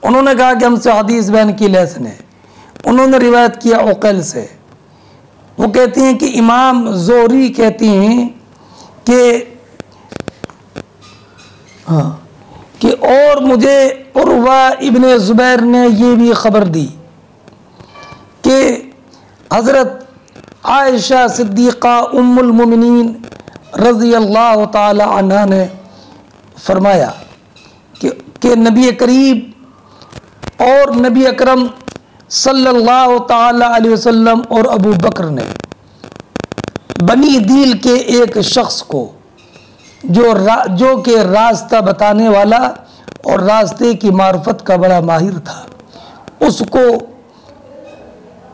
उन्होंने कहा कि हमसे हदीस बयान की लैस ने, उन्होंने रिवायत किया उक़ैल से। वो कहती हैं कि इमाम ज़ोहरी कहती हैं कि और मुझे उर्वा इब्न ज़ुबैर ने ये भी ख़बर दी कि हज़रत आयशा सिद्दीक़ा उम्मुल मोमिनीन रज़ी अल्लाह ताला अन्हा ने फरमाया कि नबी करीब और नबी अकरम सल्लल्लाहु ताला अलैहि वसल्लम और अबू बकर ने बनी दील के एक शख्स को जो कि रास्ता बताने वाला और रास्ते की मार्फत का बड़ा माहिर था, उसको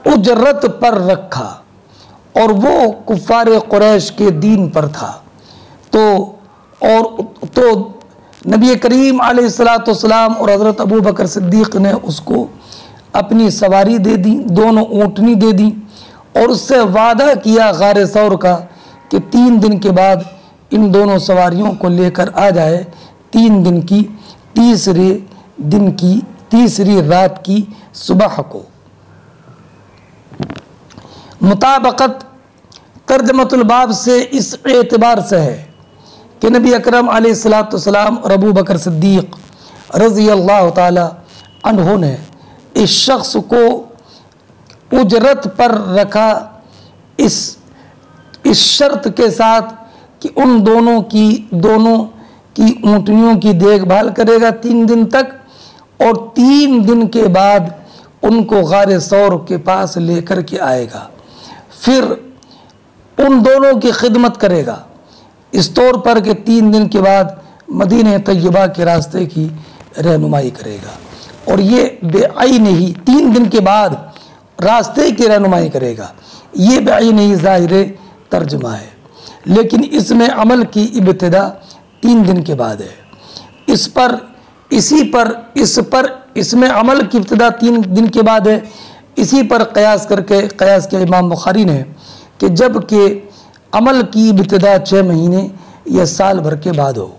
उजरत पर रखा और वो कुफ़ार कुरैश के दीन पर था। तो नबी करीम अलैहिस्सलाम और हज़रत अबू बकर सिद्दीक़ ने उसको अपनी सवारी दे दी, दोनों ऊँटनी दे दी और उससे वादा किया गारे सौर का कि 3 दिन के बाद इन दोनों सवारियों को लेकर आ जाए। 3 दिन की तीसरी रात की सुबह को। मुताबकत तर्जमतुल बाब से इस एतबार से है कि नबी अकरम अलैहिस्सलाम और अबू बकर सिद्दीक़ रज़ी अल्लाह ताला अन्हु ने इस शख्स को उजरत पर रखा इस शर्त के साथ कि उन दोनों की ऊँटनियों की देखभाल करेगा 3 दिन तक और 3 दिन के बाद उनको गारे सौर के पास लेकर के आएगा, फिर उन दोनों की खिदमत करेगा इस तौर पर कि 3 दिन के बाद मदीने तैयबा के रास्ते की रहनुमाई करेगा। और ये बेआईन ही 3 दिन के बाद रास्ते की रहनुमाई करेगा, ये बेआईन ही ज़ाहिर तर्जुमा है, लेकिन इसमें अमल की इब्तिदा 3 दिन के बाद है। इसमें अमल की इब्तिदा 3 दिन के बाद है। इसी पर कयास किया इमाम बुखारी ने कि जब कि अमल की इब्तिदा 6 महीने या साल भर के बाद हो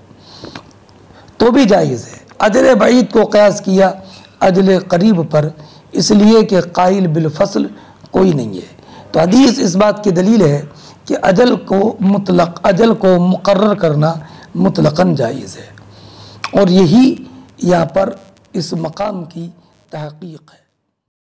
तो भी जायज़ है। अजल बईद को कयास किया अजल करीब पर, इसलिए कि काइल बिलफसल कोई नहीं है। तो हदीस इस बात की दलील है कि अजल को मुकर्रर करना मुतलक़न जायज़ है और यही यहाँ पर इस मकाम की तहक़ीक़ है।